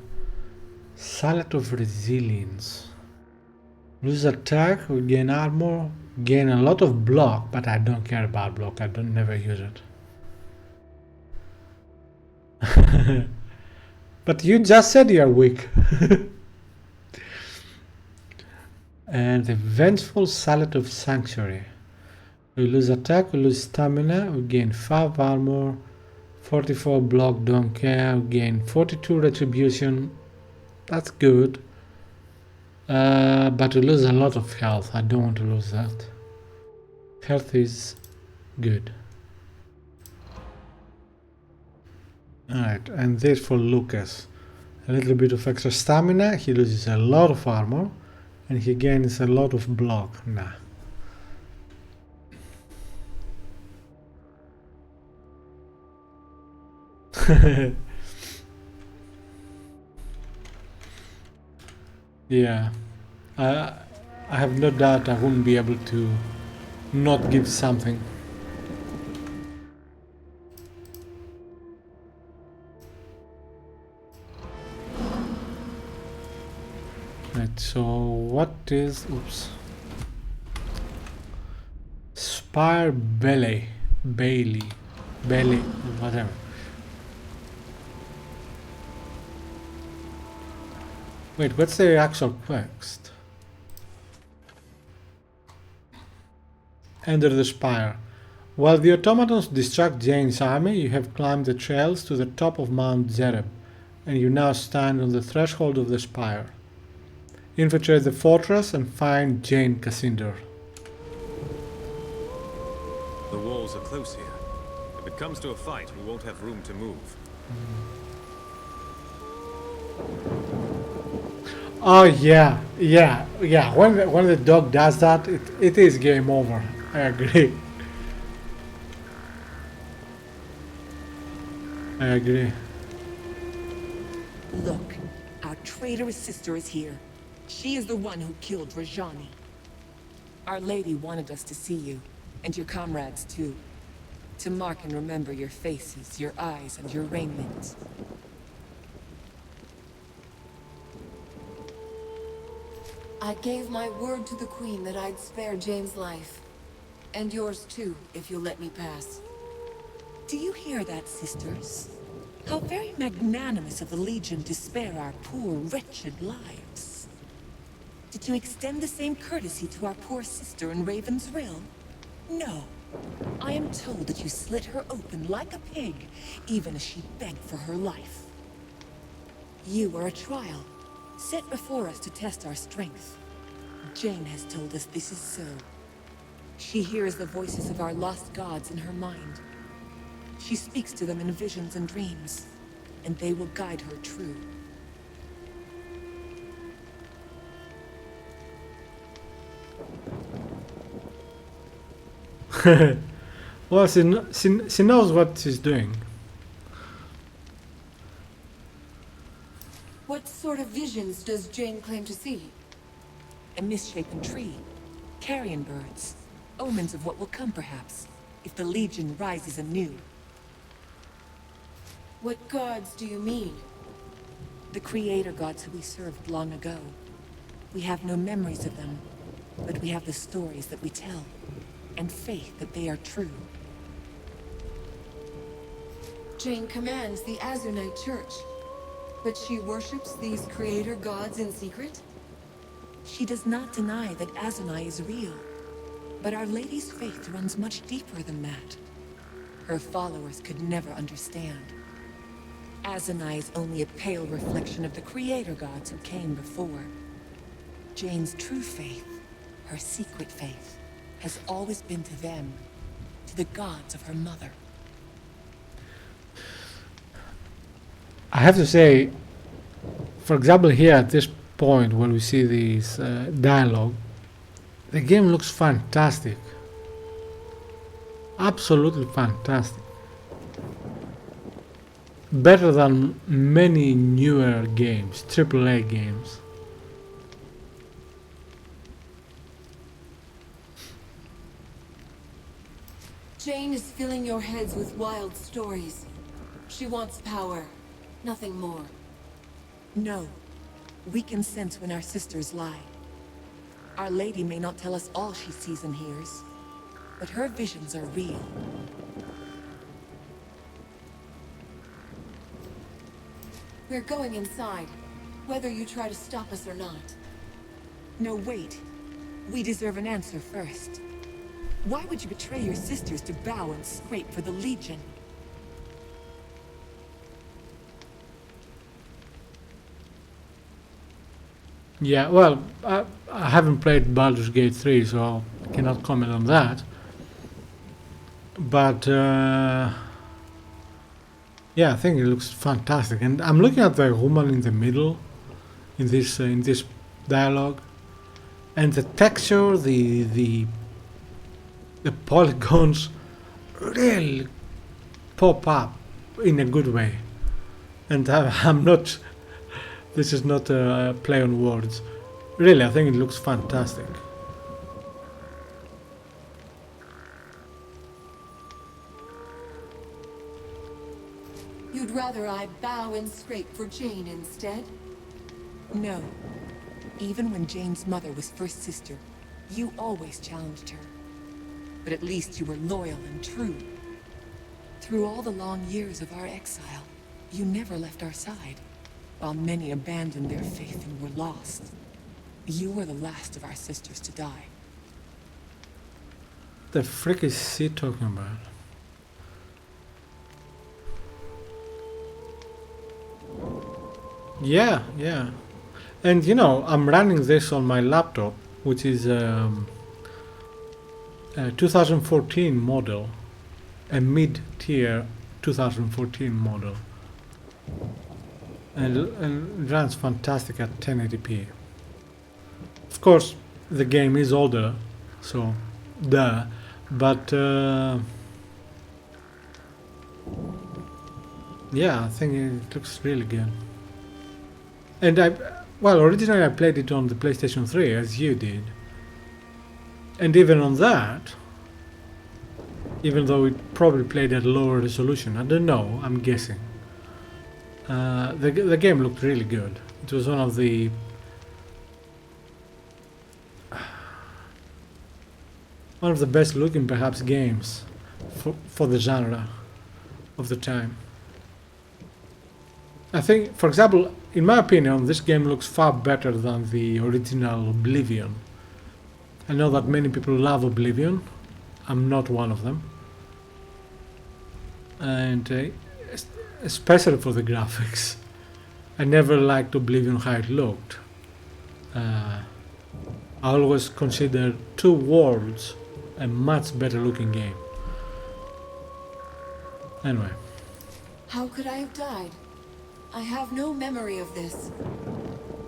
Salad of Resilience. Lose attack, we gain armor, gain a lot of block, but I don't care about block, I don't never use it. But you just said you're weak. And the Vengeful Salad of Sanctuary. We lose attack, we lose stamina, we gain 5 armor, 44 block, don't care, we gain 42 retribution, that's good. But we lose a lot of health, I don't want to lose that. Health is good. Alright, and this for Lucas. A little bit of extra stamina, he loses a lot of armor, and he gains a lot of block. Nah. Yeah, I have no doubt I wouldn't be able to not give something. Right, so what is, oops, Spire Bailey, whatever. Wait, what's the actual quest? Enter the Spire. While the automatons distract Jane's army, you have climbed the trails to the top of Mount Jereb, and you now stand on the threshold of the Spire. Infiltrate the fortress and find Jane Cassinder. The walls are close here. If it comes to a fight, we won't have room to move. Oh yeah. When the dog does that, it is game over. I agree. Look, our traitorous sister is here. She is the one who killed Rajani. Our Lady wanted us to see you, and your comrades too. To mark and remember your faces, your eyes, and your raiment. I gave my word to the Queen that I'd spare Jane's life. And yours too, if you'll let me pass. Do you hear that, sisters? How very magnanimous of the Legion to spare our poor, wretched lives. Did you extend the same courtesy to our poor sister in Raven's Rill? No. I am told that you slit her open like a pig, even as she begged for her life. You are a trial, set before us to test our strength. Jane has told us this is so. She hears the voices of our lost gods in her mind. She speaks to them in visions and dreams, and they will guide her true. Well, she knows what she's doing. What sort of visions does Jane claim to see? A misshapen tree, carrion birds, omens of what will come perhaps, if the Legion rises anew. What gods do you mean? The creator gods who we served long ago. We have no memories of them, but we have the stories that we tell, and faith that they are true. Jane commands the Azunite Church, but she worships these creator gods in secret? She does not deny that Azunai is real, but Our Lady's faith runs much deeper than that. Her followers could never understand. Azunai is only a pale reflection of the creator gods who came before. Jane's true faith, her secret faith, has always been to them, to the gods of her mother. I have to say, for example, here at this point when we see this dialogue, the game looks fantastic. Absolutely fantastic. Better than many newer games, AAA games. Jane is filling your heads with wild stories. She wants power, nothing more. No. We can sense when our sisters lie. Our Lady may not tell us all she sees and hears, but her visions are real. We're going inside, whether you try to stop us or not. No, wait. We deserve an answer first. Why would you betray your sisters to bow and scrape for the Legion? Yeah, well, I haven't played Baldur's Gate 3, so I cannot comment on that. But yeah, I think it looks fantastic, and I'm looking at the woman in the middle in this dialogue, and the texture, the polygons really pop up in a good way, and I'm not. This is not a play on words. Really, I think it looks fantastic. You'd rather I bow and scrape for Jane instead? No. Even when Jane's mother was first sister, you always challenged her. But at least you were loyal and true. Through all the long years of our exile, you never left our side. While many abandoned their faith and were lost, you were the last of our sisters to die. The frick is he talking about? Yeah, yeah. And you know, I'm running this on my laptop, which is a 2014 model, a mid-tier 2014 model. And it runs fantastic at 1080p. Of course, the game is older, so duh. But yeah, I think it looks really good. And originally I played it on the PlayStation 3, as you did. And even on that, even though it probably played at lower resolution, I don't know, I'm guessing. The game looked really good. It was one of the best looking perhaps games for the genre of the time. I think, for example, in my opinion, this game looks far better than the original Oblivion. I know that many people love Oblivion. I'm not one of them. And especially for the graphics. I never liked Oblivion how it looked. I always considered Two Worlds a much better looking game. Anyway. How could I have died? I have no memory of this.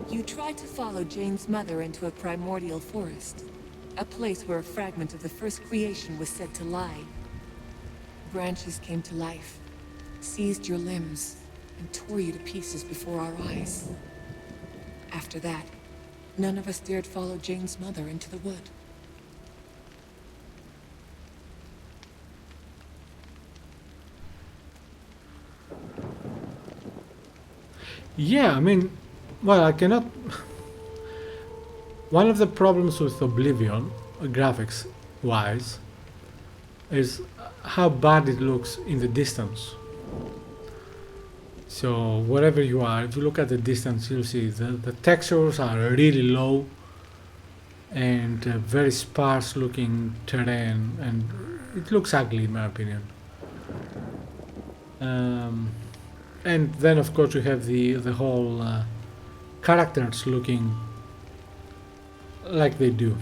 You tried to follow Jane's mother into a primordial forest, a place where a fragment of the first creation was said to lie. Branches came to life, seized your limbs, and tore you to pieces before our eyes. After that, none of us dared follow Jane's mother into the wood. Yeah, I mean, well, I cannot. One of the problems with Oblivion, graphics wise, is how bad it looks in the distance. So wherever you are, if you look at the distance, you'll see the textures are really low and very sparse looking terrain, and it looks ugly in my opinion. And then of course you have the whole characters looking like they do.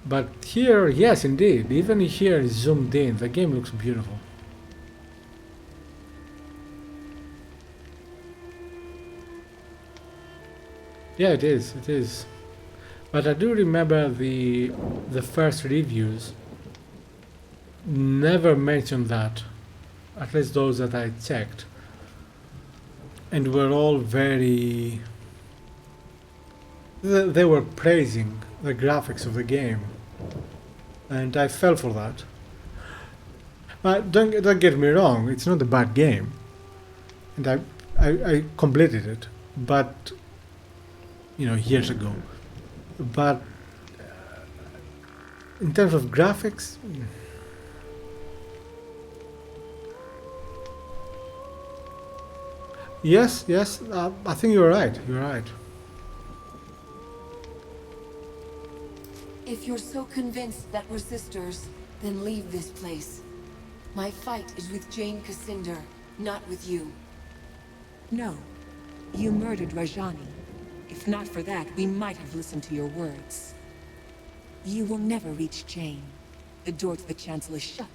But here, yes, indeed, even here zoomed in, the game looks beautiful. Yeah, it is. It is. But I do remember the first reviews never mentioned that, at least those that I checked, and were all very. They were praising the graphics of the game, and I fell for that. But don't get me wrong, it's not a bad game, and I completed it, but years ago. But in terms of graphics, yes, I think you're right. You're right. If you're so convinced that we're sisters, then leave this place. My fight is with Jane Cassinder, not with you. No. You murdered Rajani. If not for that, we might have listened to your words. You will never reach Jane. The door to the Chancel is shut,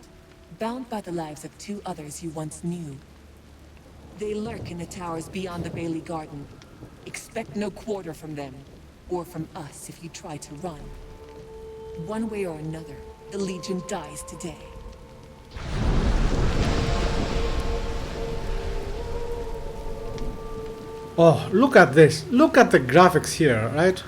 bound by the lives of 2 others you once knew. They lurk in the towers beyond the Bailey Garden. Expect no quarter from them, or from us if you try to run. One way or another, the Legion dies today. Oh, look at this. Look at the graphics here, right?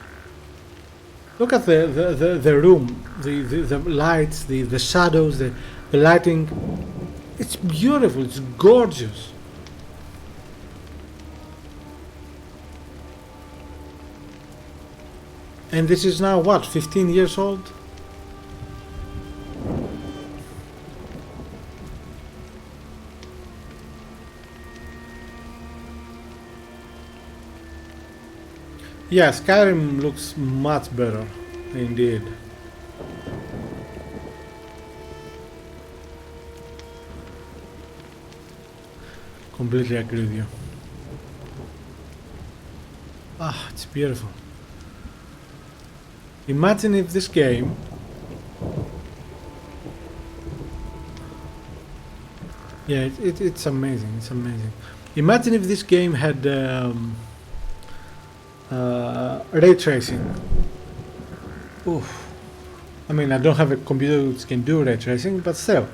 Look at the room, the lights, the shadows, the lighting. It's beautiful, it's gorgeous. And this is now what, 15 years old? Yeah, Skyrim looks much better, indeed. Completely agree with you. Ah, it's beautiful. Imagine if this game it's amazing, it's amazing. Imagine if this game had ray tracing. Oof. I mean, I don't have a computer which can do ray tracing, but still.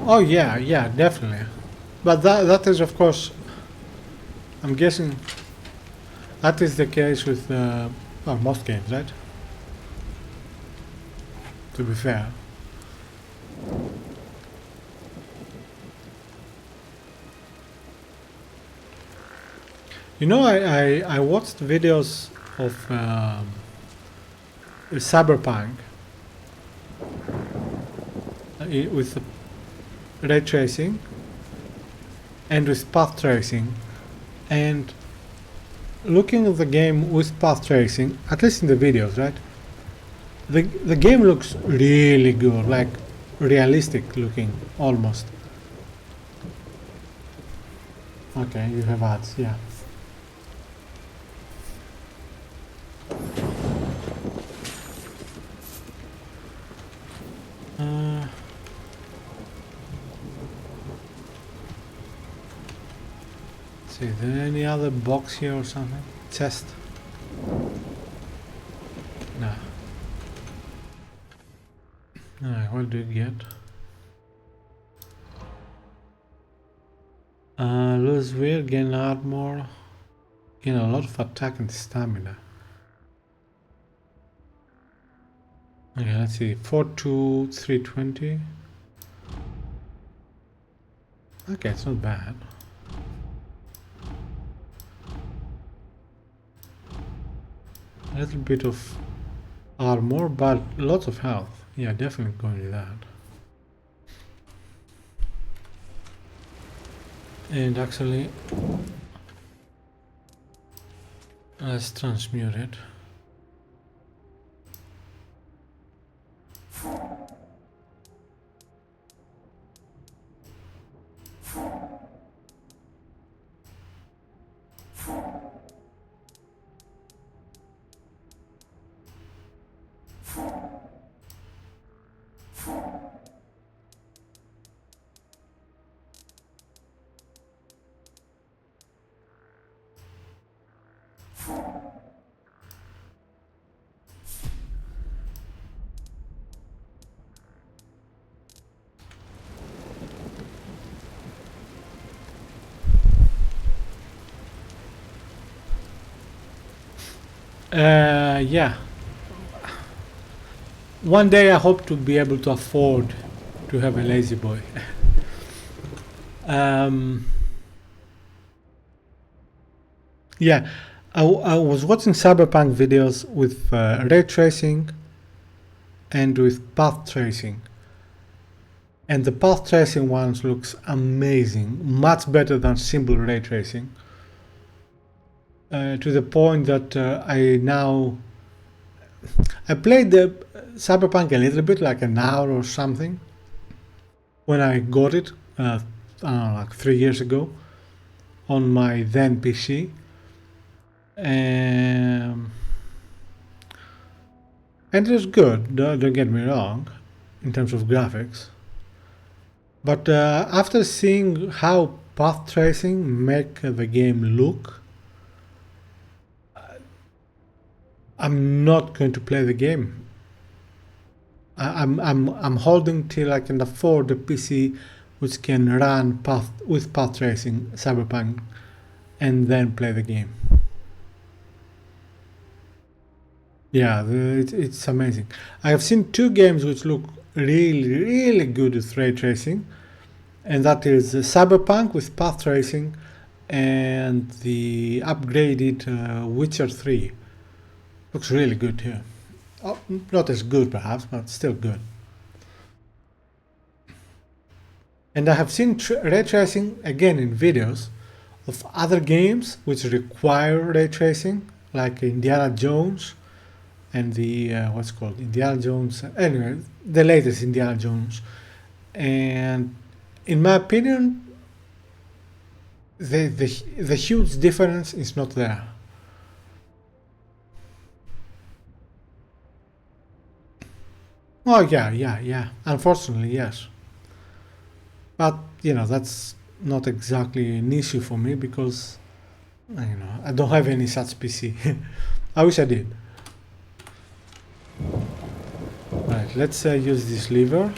Oh yeah, definitely. But that is, of course, I'm guessing that is the case with most games, right? To be fair. I watched videos of Cyberpunk with ray tracing and with path tracing, and looking at the game with path tracing, at least in the videos, right? The game looks really good, like realistic looking, almost. Okay, you have ads, yeah. Any other box here or something? Chest? No. Alright, what do you get? Lose weight, gain armor, gain a lot of attack and stamina. Okay, let's see. 4 to 320. Okay, it's not bad. A little bit of armor, but lots of health. Yeah, definitely going with that. And actually, let's transmute it. Yeah. One day I hope to be able to afford to have a lazy boy. Yeah, I was watching Cyberpunk videos with ray tracing and with path tracing. And the path tracing ones looks amazing, much better than simple ray tracing. To the point that I played the Cyberpunk a little bit, like an hour or something, when I got it, I don't know, like 3 years ago, on my then PC. And it was good, don't get me wrong, in terms of graphics. But after seeing how path tracing make the game look, I'm not going to play the game. I'm holding till I can afford a PC which can run path tracing Cyberpunk, and then play the game. Yeah, it's amazing. I have seen 2 games which look really good with ray tracing, and that is Cyberpunk with path tracing and the upgraded Witcher 3. Looks really good too. Oh, not as good perhaps, but still good. And I have seen ray tracing again in videos of other games which require ray tracing, like Indiana Jones and the what's called Indiana Jones. Anyway, the latest Indiana Jones. And in my opinion, the huge difference is not there. Oh yeah. Unfortunately, yes. But that's not exactly an issue for me because I don't have any such PC. I wish I did. Right, let's use this lever.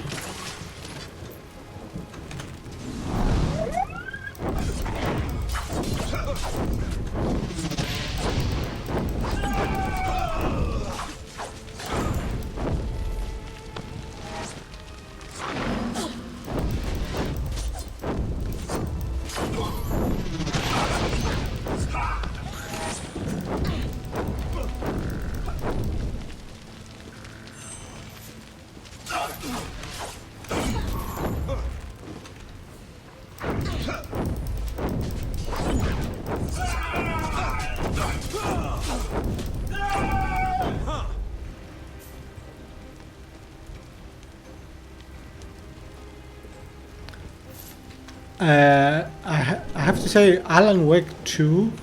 I have to say, Alan Wake 2,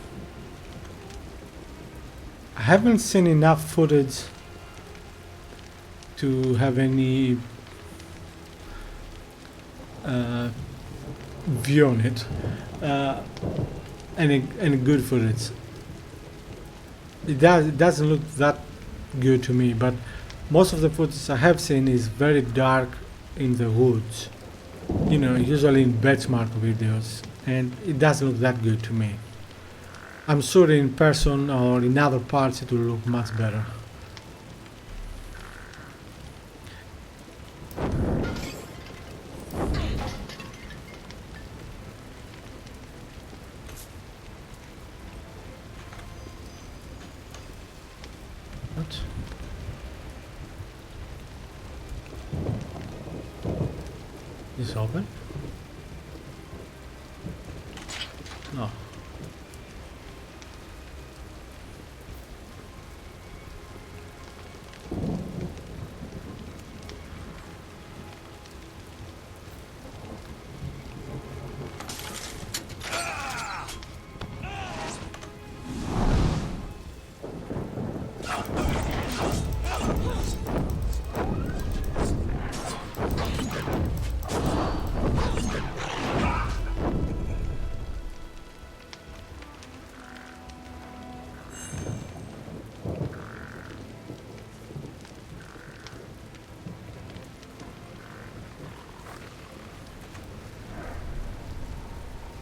I haven't seen enough footage to have any view on it. any good footage. It doesn't look that good to me, but most of the footage I have seen is very dark in the woods. You know, usually in benchmark videos, and it doesn't look that good to me. I'm sure in person or in other parts it will look much better. What? Is this open? No.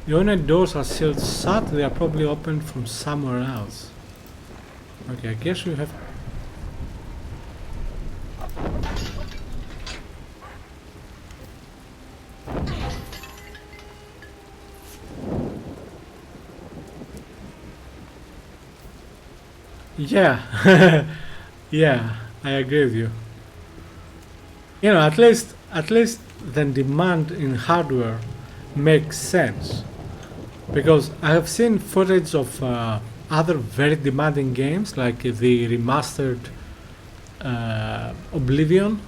The only doors are sealed shut, they are probably opened from somewhere else. Okay, I guess we have... Yeah, yeah, I agree with you. You know, at least the demand in hardware makes sense. Because I have seen footage of other very demanding games like the remastered Oblivion,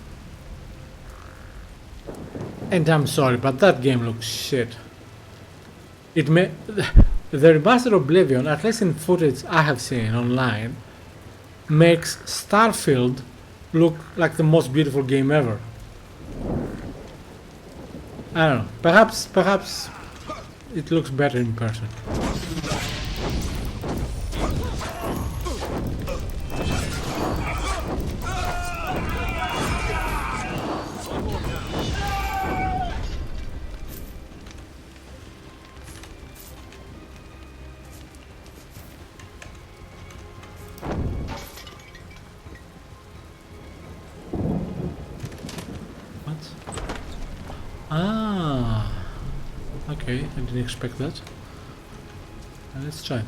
and I'm sorry, but that game looks shit. It may the remastered Oblivion, at least in footage I have seen online, makes Starfield look like the most beautiful game ever. I don't know. Perhaps it looks better in person. What? Ah. Okay, I didn't expect that. Let's try that.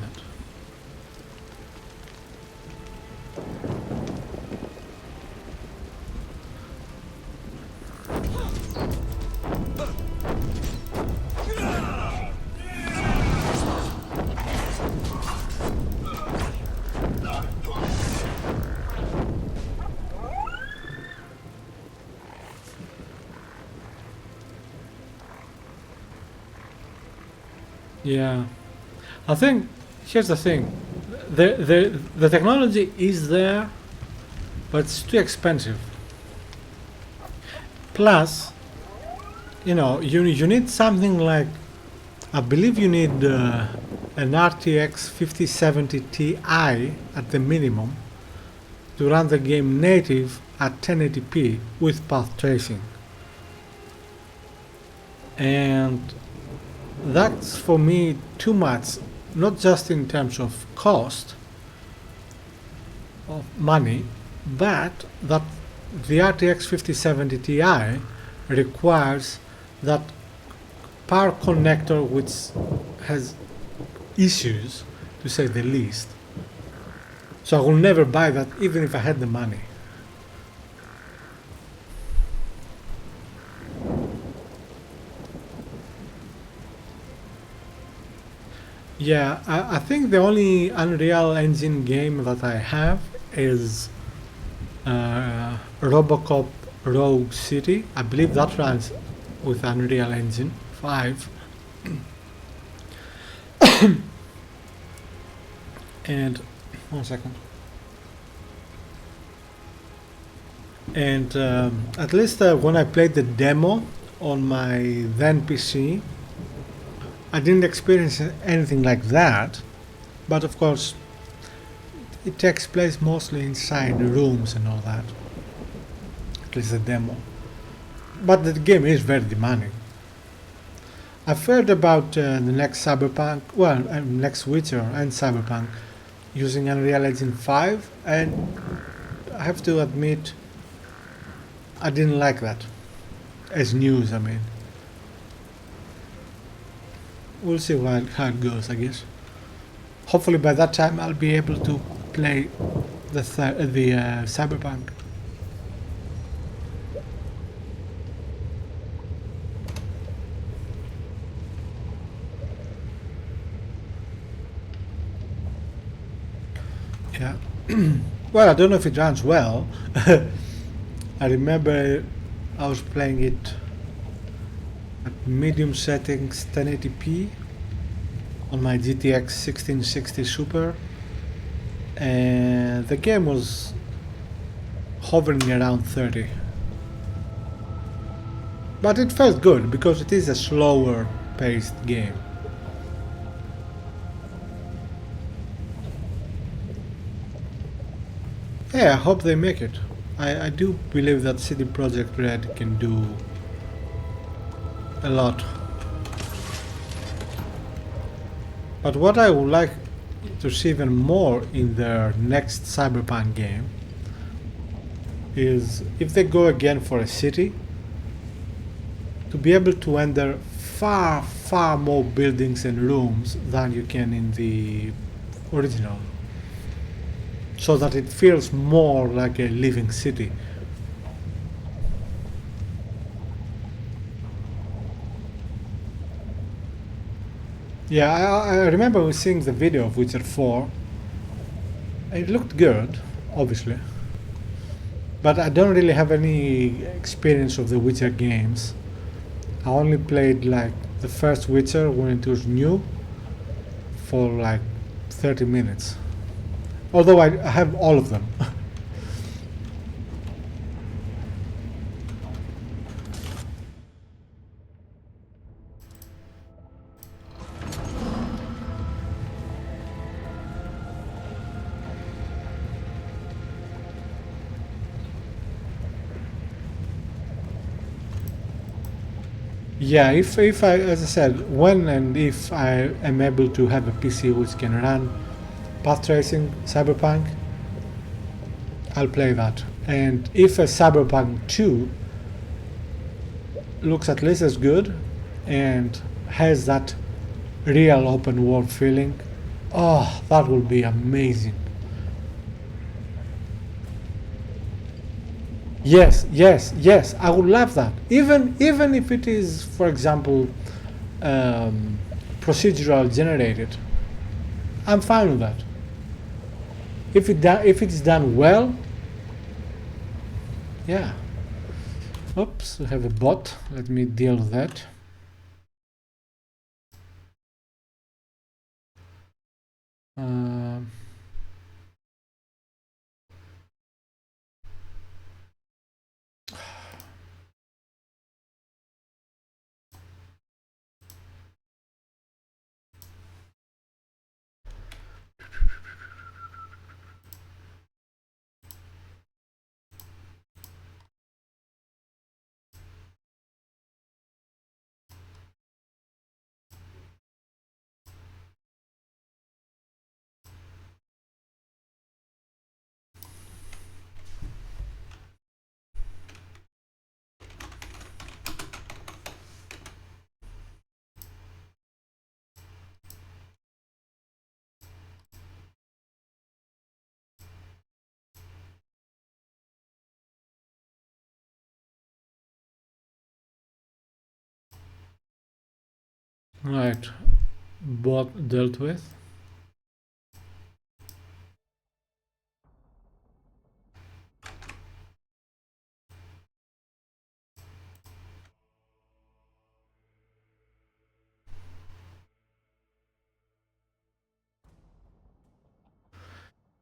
Yeah, I think here's the thing: the technology is there, but it's too expensive. Plus, you know, you need something like, I believe you need an RTX 5070 Ti at the minimum to run the game native at 1080p with path tracing, and that's for me too much, not just in terms of cost of money, but that the RTX 5070 Ti requires that power connector, which has issues to say the least. So I will never buy that even if I had the money. Yeah, I think the only Unreal Engine game that I have is Robocop Rogue City. I believe that runs with Unreal Engine 5. And 1 second. And at least when I played the demo on my then PC, I didn't experience anything like that, but of course it takes place mostly inside rooms and all that. At least the demo. But the game is very demanding. I've heard about the next Cyberpunk, well, next Witcher and Cyberpunk using Unreal Engine 5, and I have to admit I didn't like that. As news, I mean. We'll see how it goes, I guess. Hopefully by that time I'll be able to play the Cyberpunk. Yeah. Well, I don't know if it runs well. I remember I was playing it at medium settings 1080p on my GTX 1660 Super, and the game was hovering around 30. But it felt good because it is a slower paced game. Yeah, I hope they make it. I do believe that CD Projekt Red can do a lot. But what I would like to see even more in their next Cyberpunk game is if they go again for a city, to be able to enter far more buildings and rooms than you can in the original, so that it feels more like a living city. Yeah, I remember seeing the video of Witcher 4. It looked good, obviously. But I don't really have any experience of the Witcher games. I only played like the first Witcher when it was new for like 30 minutes. Although I have all of them. Yeah, if I, as I said, when and if I am able to have a PC which can run path tracing Cyberpunk, I'll play that. And if a Cyberpunk 2 looks at least as good and has that real open world feeling, oh, that will be amazing. Yes, I would love that. Even if it is, for example, procedural generated, I'm fine with that. If it's done well, yeah. Oops, we have a bot. Let me deal with that. Right, bot dealt with.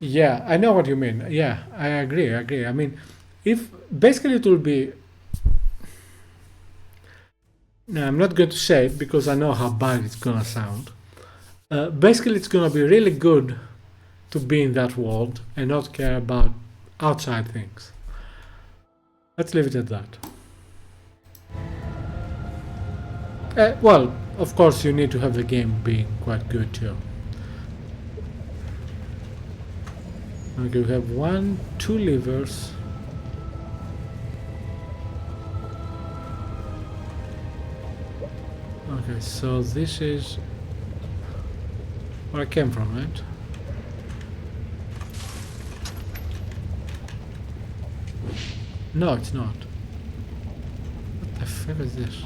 Yeah, I know what you mean. Yeah, I agree. I mean, if basically it will be Now, I'm not going to say it because I know how bad it's gonna sound. Basically, it's gonna be really good to be in that world and not care about outside things. Let's leave it at that. Well, of course, you need to have the game being quite good too. Okay, we have 1, 2 levers. Okay, so this is where I came from, right? No, it's not. What the fuck is this?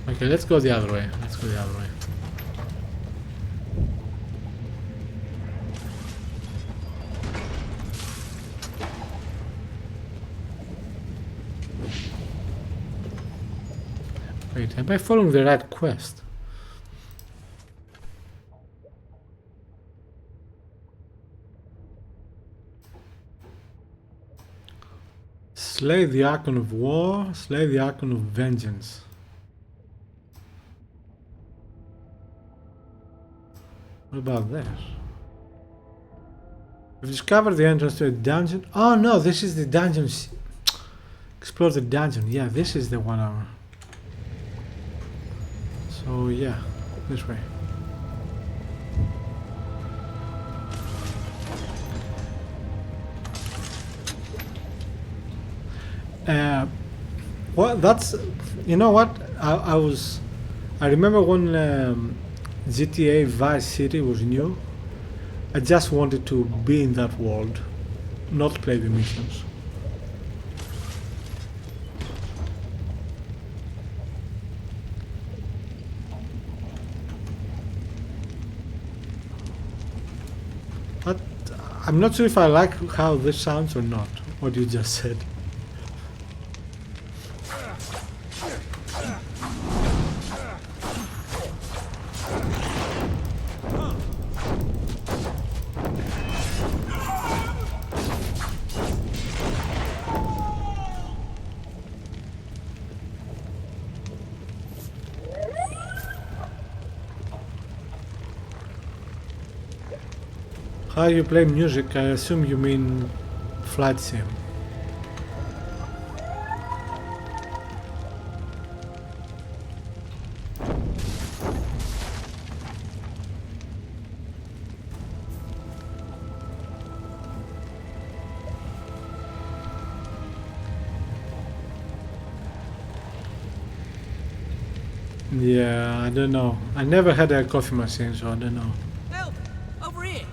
Okay, let's go the other way. Let's go the other way. Wait, am I following the right quest? Slay the Archon of War, slay the Archon of Vengeance. What about this? We've discovered the entrance to a dungeon. Oh no, this is the dungeon. Explore the dungeon. Yeah, this is the 1 hour. So yeah, this way. Well, that's, you know what, I remember when GTA Vice City was new, I just wanted to be in that world, not play the missions. But I'm not sure if I like how this sounds or not, what you just said. How you play music, I assume you mean flight sim. Yeah, I don't know. I never had a coffee machine, so I don't know. Help! Over here!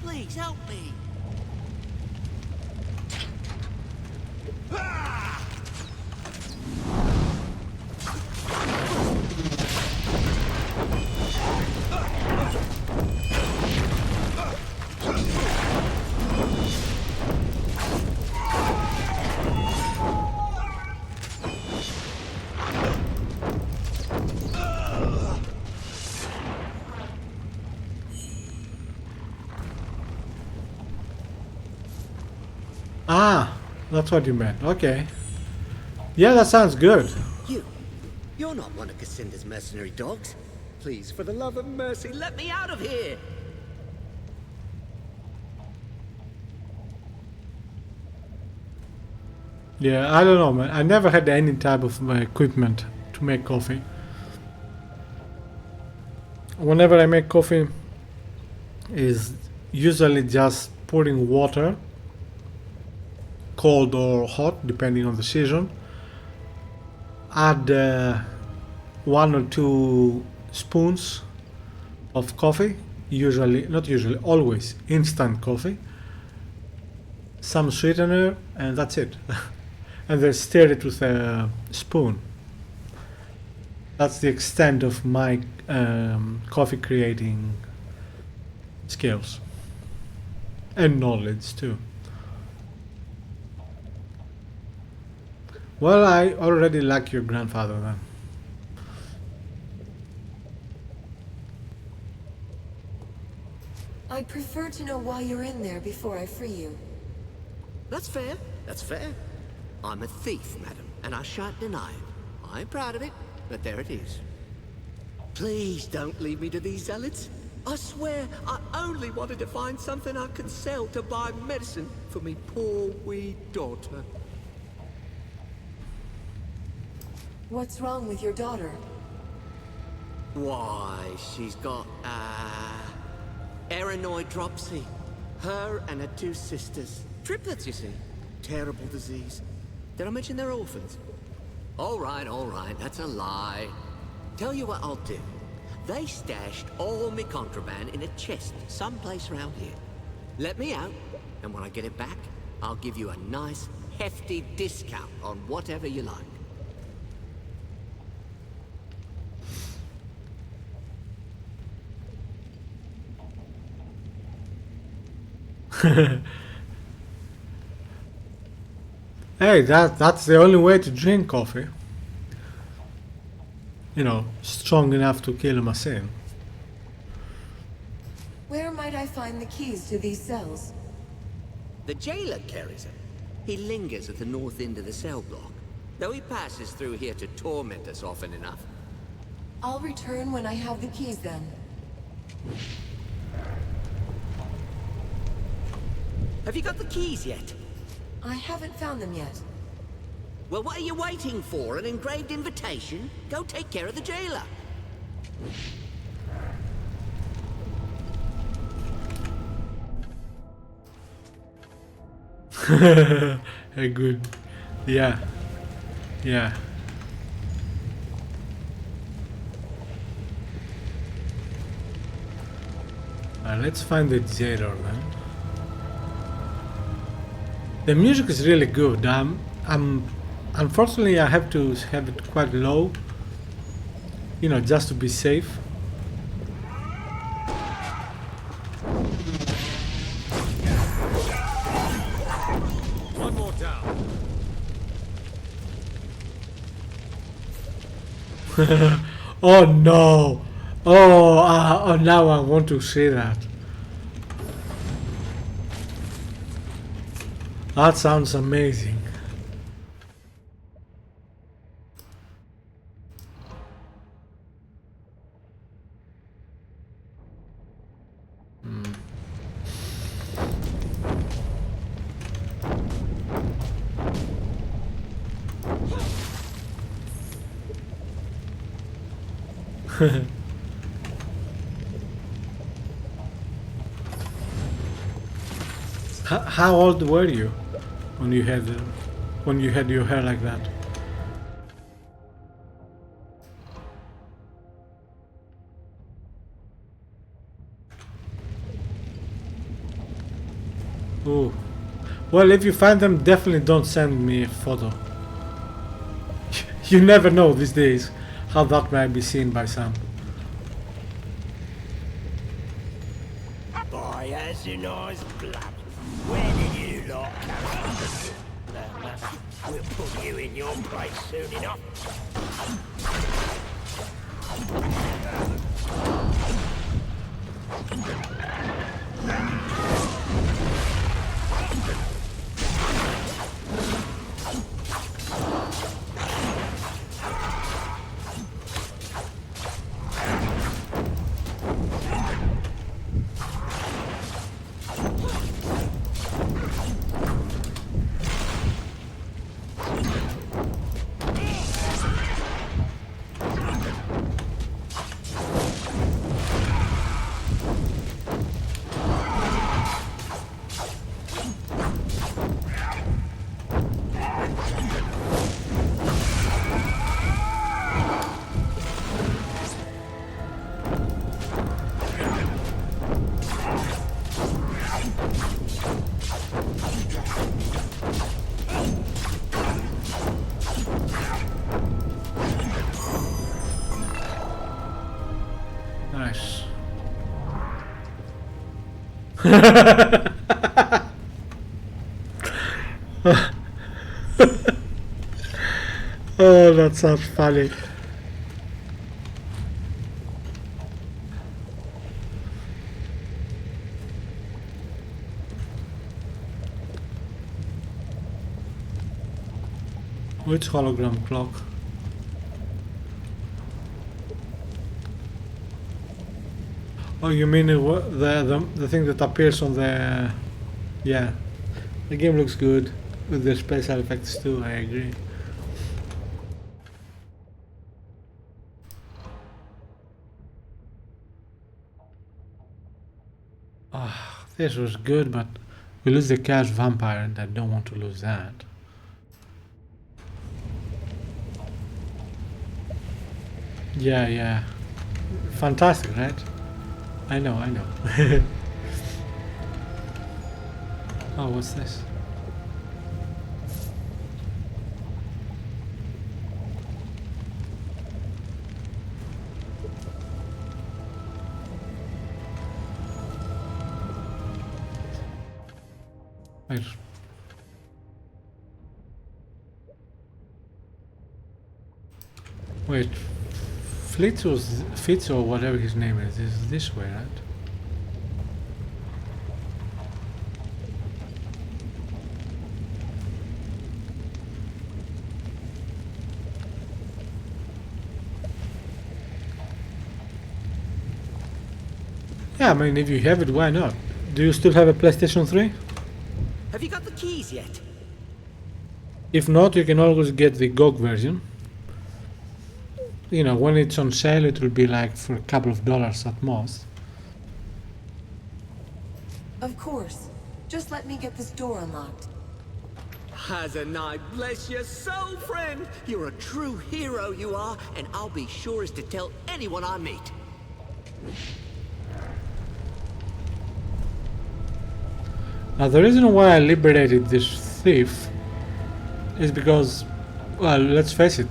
Please help me! Ah, that's what you meant. Okay. Yeah, that sounds good. You're not one of Cassinda's mercenary dogs. Please, for the love of mercy, let me out of here! Yeah, I don't know, man. I never had any type of equipment to make coffee. Whenever I make coffee, is usually just pouring water, cold or hot, depending on the season. Add 1 or 2 spoons of coffee, not usually, always instant coffee, some sweetener, and that's it. And then stir it with a spoon. That's the extent of my coffee creating skills and knowledge too. Well, I already like your grandfather then. I'd prefer to know why you're in there before I free you. That's fair. That's fair. I'm a thief, madam, and I shan't deny it. I'm proud of it, but there it is. Please don't leave me to these zealots. I swear, I only wanted to find something I could sell to buy medicine for me poor wee daughter. What's wrong with your daughter? Why, she's got, Aranoid dropsy. Her and her two sisters. Triplets, you see. Terrible disease. Did I mention they're orphans? All right, that's a lie. Tell you what I'll do. They stashed all me contraband in a chest someplace around here. Let me out, and when I get it back, I'll give you a nice, hefty discount on whatever you like. Hey, that's the only way to drink coffee. You know, strong enough to kill a machine. Where might I find the keys to these cells? The jailer carries them. He lingers at the north end of the cell block, though he passes through here to torment us often enough. I'll return when I have the keys then. Have you got the keys yet? I haven't found them yet. Well, what are you waiting for? An engraved invitation? Go take care of the jailer. Hey, good. Yeah. Let's find the jailer then. The music is really good. Unfortunately, I have to have it quite low, you know, just to be safe. One more down. Oh no! Oh, now I want to see that. That sounds amazing. How old were you when you had your hair like that? Oh, well, if you find them, definitely don't send me a photo. You never know these days how that might be seen by some. By Azunai's blood, where did you lot come from? We'll put you in your place soon enough. Nice. Oh, that sounds funny. Which hologram clock? Oh, you mean the thing that appears on the... Yeah. The game looks good with the special effects too, I agree. Ah, this was good, but we lose the Chaos Vampire and I don't want to lose that. Yeah, yeah. Fantastic, right? I know, I know. Oh, what's this? Wait. Wait. Fitz or whatever his name is this way, right? Yeah, I mean, if you have it, why not? Do you still have a PlayStation 3? Have you got the keys yet? If not, you can always get the GOG version. You know, when it's on sale, it will be like for a couple of dollars at most. Of course. Just let me get this door unlocked. Hazanai, bless your soul, friend. You're a true hero, you are, and I'll be sure as to tell anyone I meet. Now, the reason why I liberated this thief is because, well, let's face it,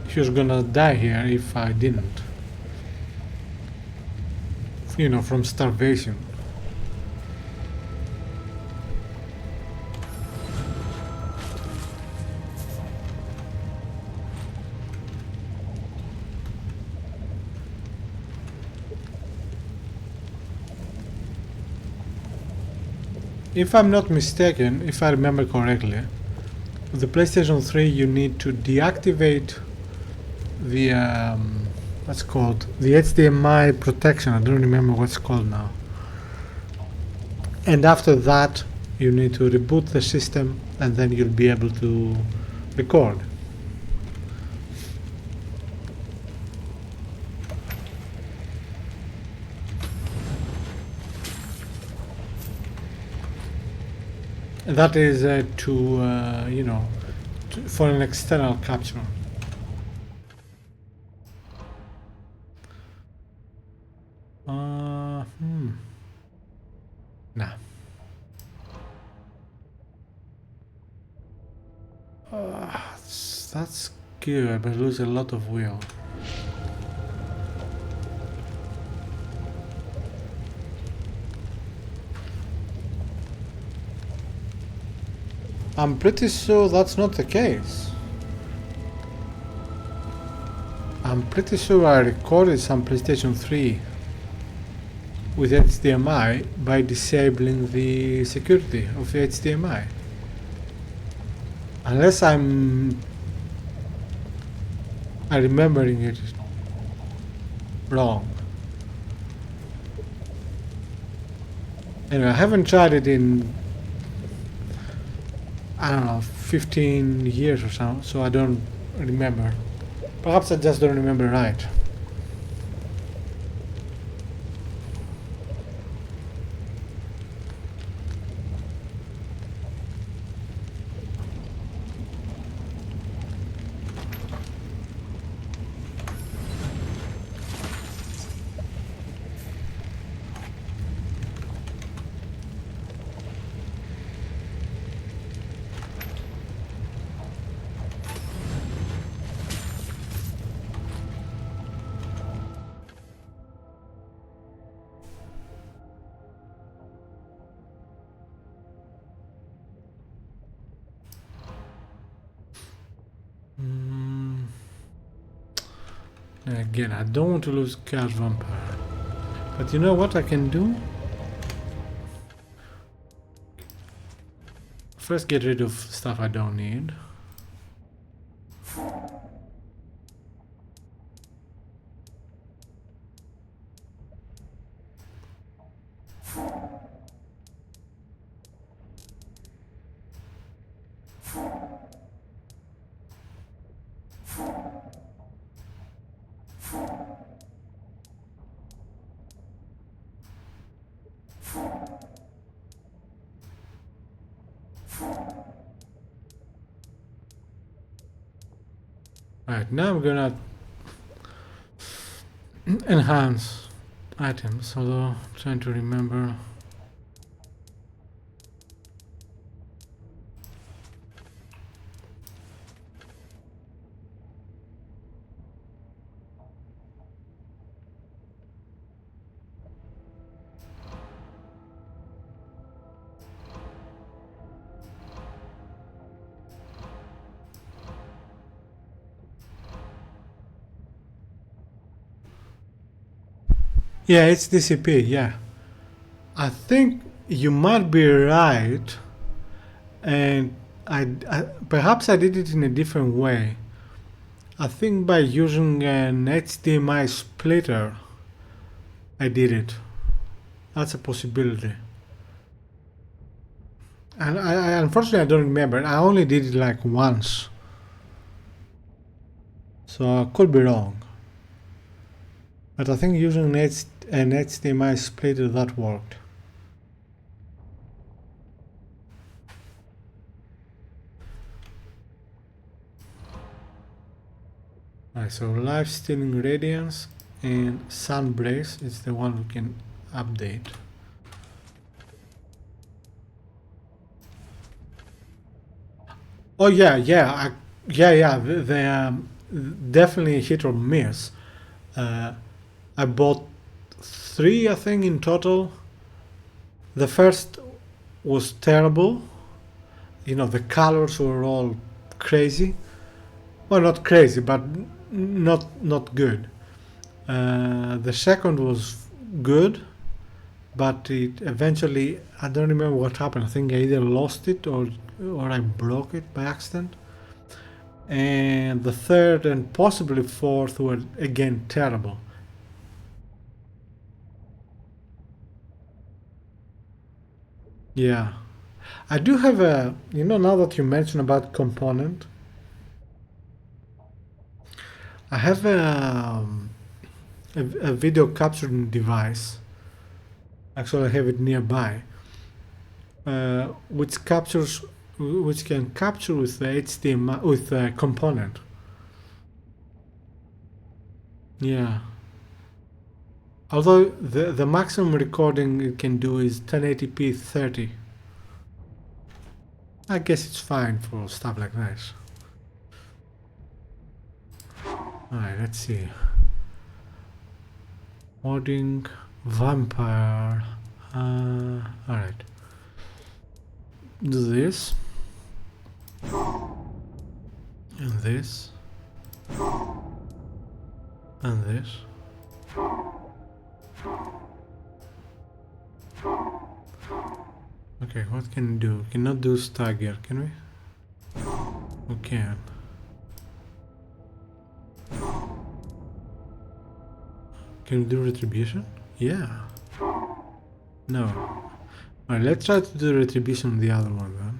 he was gonna die here if I didn't. You know, from starvation. If I'm not mistaken, if I remember correctly, with the PlayStation 3 you need to deactivate the what's called the HDMI protection. I don't remember what's called now. And after that you need to reboot the system and then you'll be able to record. And that is you know, for an external capture. Nah. That's good, but lose a lot of will. I'm pretty sure that's not the case. I'm pretty sure I recorded some PlayStation 3 with HDMI by disabling the security of the HDMI. Unless I'm remembering it wrong. Anyway, I haven't tried it in, I don't know, 15 years or so, so I don't remember. Perhaps I just don't remember right. Again, I don't want to lose Chaos Vampire. But you know what I can do? First get rid of stuff I don't need. Right, now I'm gonna enhance items, although I'm trying to remember. Yeah, it's DCP, yeah. I think you might be right, and perhaps I did it in a different way. I think by using an HDMI splitter, I did it. That's a possibility. And I unfortunately I don't remember. I only did it like once, so I could be wrong. But I think using an HDMI splitter that worked. Alright, so life stealing radiance and sun brace is the one we can update. Oh yeah, they definitely hit or miss. I bought 3, I think, in total. The first was terrible. You know, the colors were all crazy. Well, not crazy, but not good. The second was good, but it eventually, I don't remember what happened. I think I either lost it or I broke it by accident. And the third and possibly fourth were again terrible. Yeah, I do have a, now that you mention about component, I have a video capturing device. Actually, I have it nearby, which can capture with the HDMI, with the component. Yeah. Although the maximum recording it can do is 1080p 30. I guess it's fine for stuff like this. Alright, let's see. Modding vampire. Alright. Do this. And this. And this. Okay, what can we do? Cannot do stagger, can we? We can. Can we do retribution? Yeah. No. Alright, let's try to do retribution on the other one then.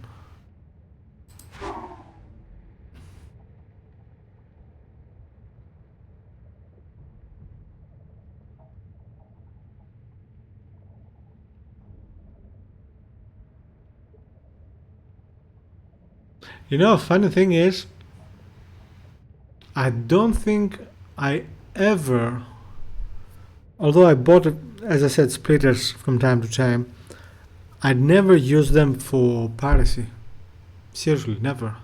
Funny thing is, I don't think I ever, although I bought, as I said, splitters from time to time, I'd never used them for piracy. Seriously, never.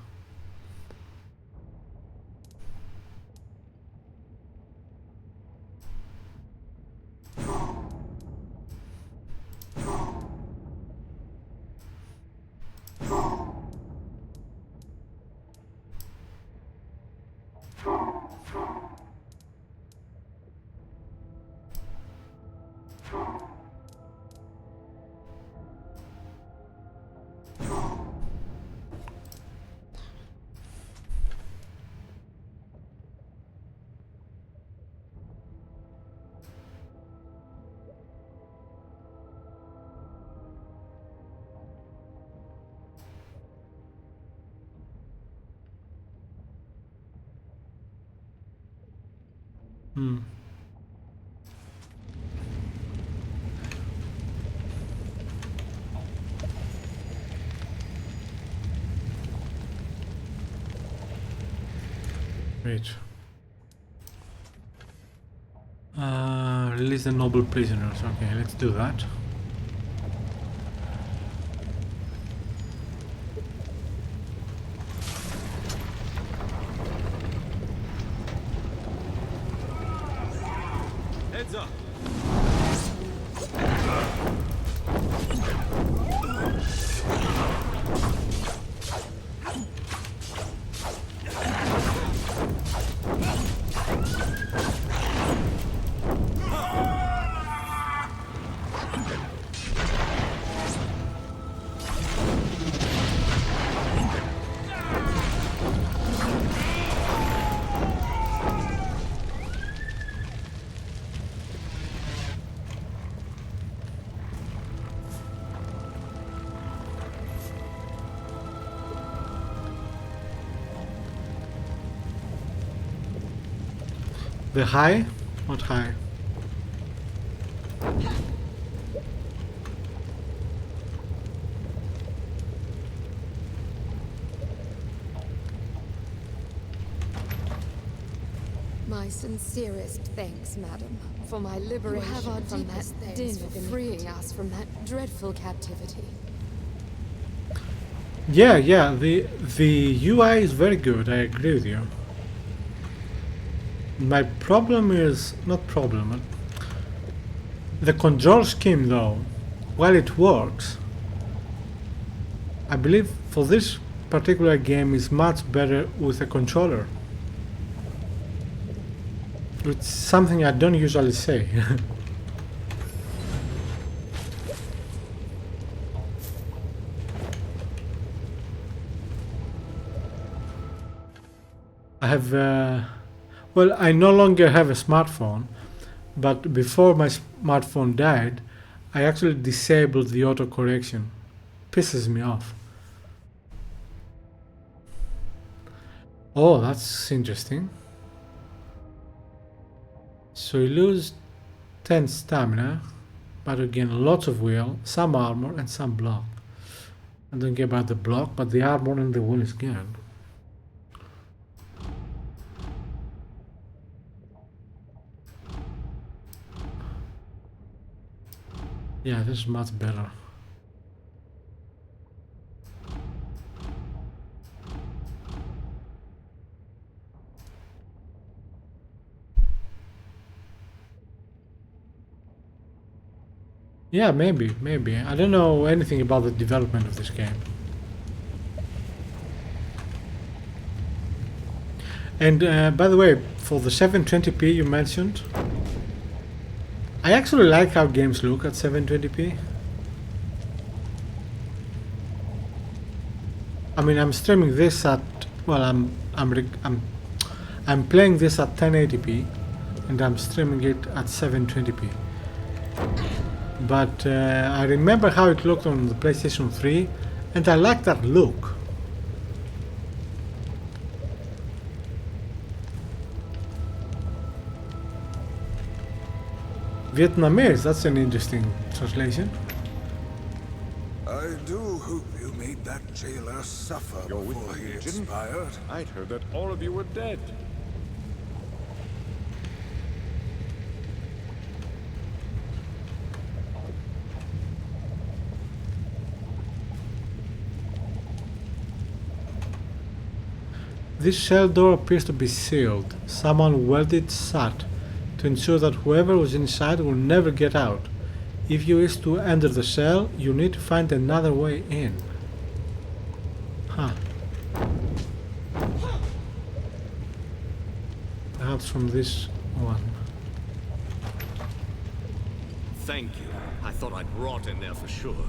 Great. Release the noble prisoners. Okay, let's do that. Heads up. The high? What high? My sincerest thanks, madam, for my liberation from that din for freeing us from that dreadful captivity. Yeah, the UI is very good, I agree with you. My problem is, not problem, the control scheme though, while it works, I believe for this particular game is much better with a controller. It's something I don't usually say. I have well, I no longer have a smartphone, but before my smartphone died, I actually disabled the autocorrection. Pisses me off. Oh, that's interesting. So you lose 10 stamina, but again lots of will, some armor and some block. I don't care about the block, but the armor and the will is good. Yeah, this is much better. Yeah, maybe. I don't know anything about the development of this game. And by the way, for the 720p you mentioned, I actually like how games look at 720p. I mean, I'm streaming this at, well, I'm playing this at 1080p, and I'm streaming it at 720p. But I remember how it looked on the PlayStation 3, and I like that look. Vietnamese, that's an interesting translation. I do hope you made that jailer suffer before he expired. I'd heard that all of you were dead. This shell door appears to be sealed. Someone welded it shut to ensure that whoever was inside will never get out. If you wish to enter the cell, you need to find another way in. Huh. Perhaps from this one. Thank you. I thought I'd rot in there for sure.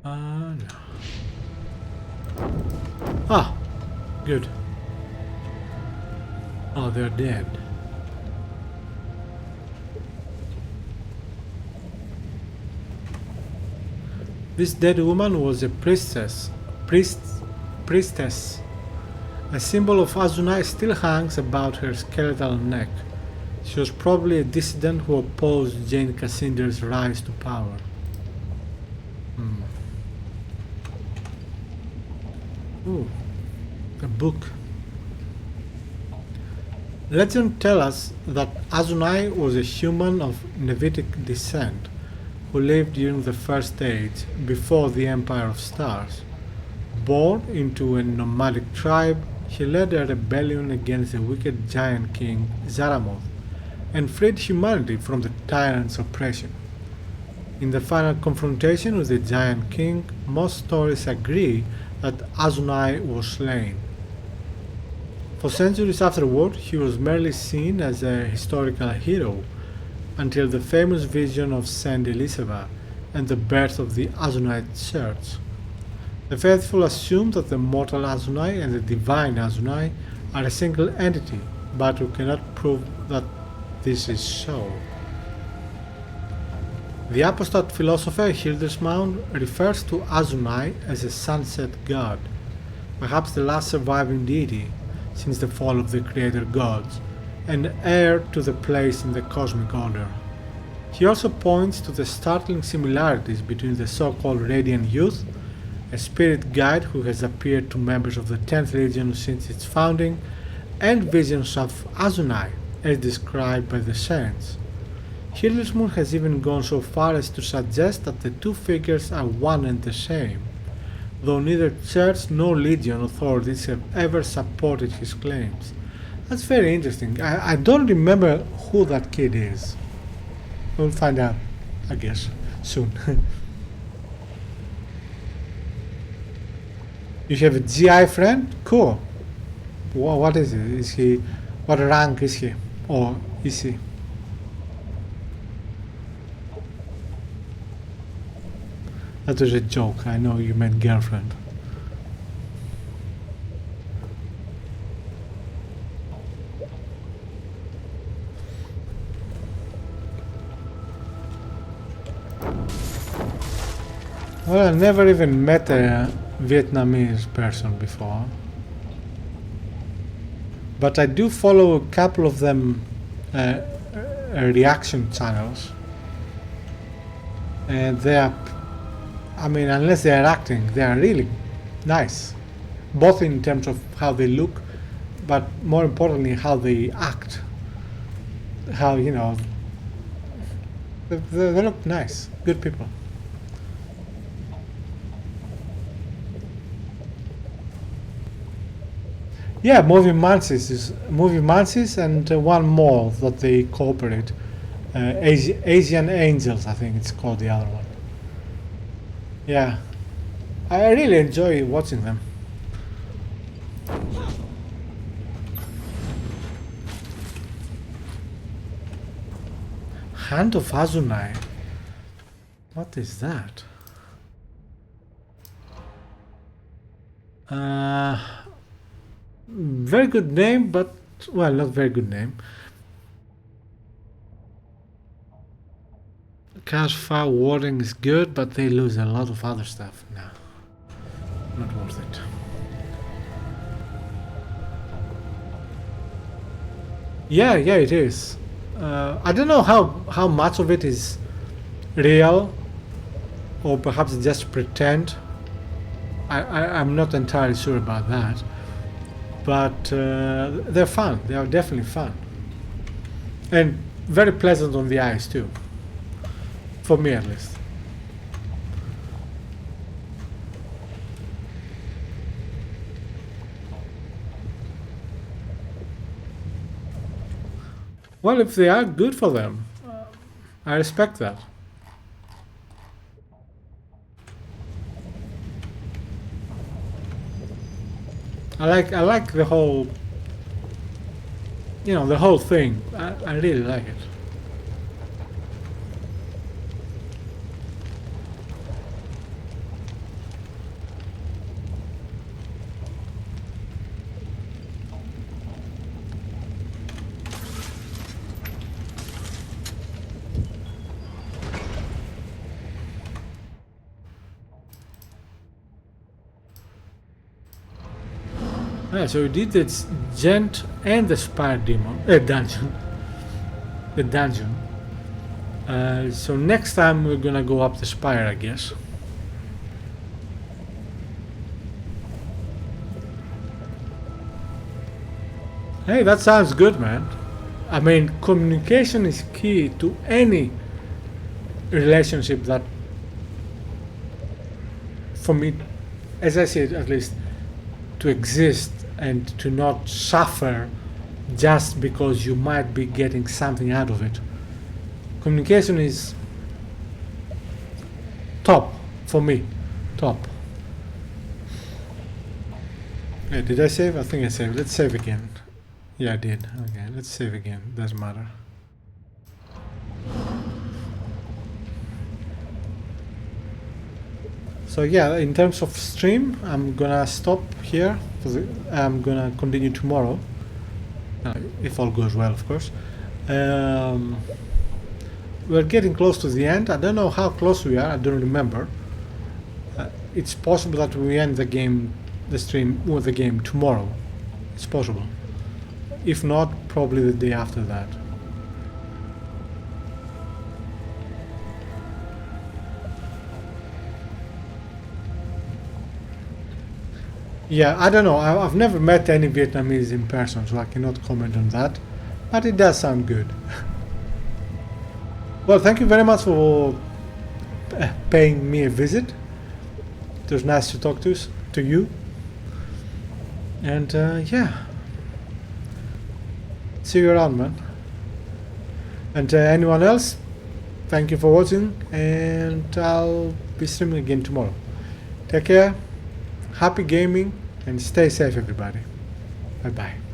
No. Ah, good. Oh, they're dead. This dead woman was a priestess. A symbol of Azunai still hangs about her skeletal neck. She was probably a dissident who opposed Jane Cassinder's rise to power. Ooh, a book. Legend tells us that Azunai was a human of Nevitic descent who lived during the First Age, before the Empire of Stars. Born into a nomadic tribe, he led a rebellion against the wicked giant king Zaramoth and freed humanity from the tyrant's oppression. In the final confrontation with the giant king, most stories agree that Azunai was slain. For centuries afterward, he was merely seen as a historical hero, until the famous vision of Saint Elizabeth and the birth of the Azunite Church. The faithful assume that the mortal Azunai and the divine Azunai are a single entity, but we cannot prove that this is so. The apostate philosopher Hildesmount refers to Azunai as a sunset god, perhaps the last surviving deity since the fall of the creator gods, and heir to the place in the cosmic order. He also points to the startling similarities between the so-called Radiant Youth, a spirit guide who has appeared to members of the 10th Legion since its founding, and visions of Azunai, as described by the Saints. Hildesmund has even gone so far as to suggest that the two figures are one and the same, though neither church nor Legion authorities have ever supported his claims. That's very interesting. I don't remember who that kid is. We'll find out, I guess, soon. You have a GI friend? Cool. What is it? Is he? What rank is he? Or is he? That was a joke. I know you meant girlfriend. Well, I never even met a Vietnamese person before, but I do follow a couple of them reaction channels, and they are, I mean, unless they are acting, they are really nice, both in terms of how they look, but more importantly how they act, how, you know, they look nice, good people. Yeah, Movie Mansis and one more that they cooperate. Asian Angels, I think it's called, the other one. Yeah, I really enjoy watching them. Hand of Azunai. What is that? Very good name, but, well, not very good name. Cash file wording is good, but they lose a lot of other stuff now. Not worth it. Yeah, it is. I don't know how much of it is real, or perhaps just pretend. I'm not entirely sure about that. But they're fun. They are definitely fun. And very pleasant on the eyes too. For me at least. Well, if they are, good for them. I respect that. I like the whole, you know, the whole thing. I really like it. Yeah, so we did the Gent and the Spire demon dungeon. the dungeon. So next time we're gonna go up the Spire, I guess. Hey, that sounds good, man. I mean, communication is key to any relationship that, for me, as I said, at least, to exist and to not suffer just because you might be getting something out of it. Communication is top for me. Top. Yeah, did I save? I think I saved. Let's save again. Yeah, I did. Okay, let's save again. Doesn't matter. So yeah, in terms of stream, I'm gonna stop here. I'm gonna continue tomorrow, if all goes well, of course. We're getting close to the end. I don't know how close we are. I don't remember. It's possible that we end the stream with the game tomorrow. It's possible. If not, probably the day after that. Yeah, I don't know. I've never met any Vietnamese in person, so I cannot comment on that. But it does sound good. Well, thank you very much for paying me a visit. It was nice to talk to you. And yeah. See you around, man. And anyone else, thank you for watching, and I'll be streaming again tomorrow. Take care, happy gaming, and stay safe, everybody. Bye bye.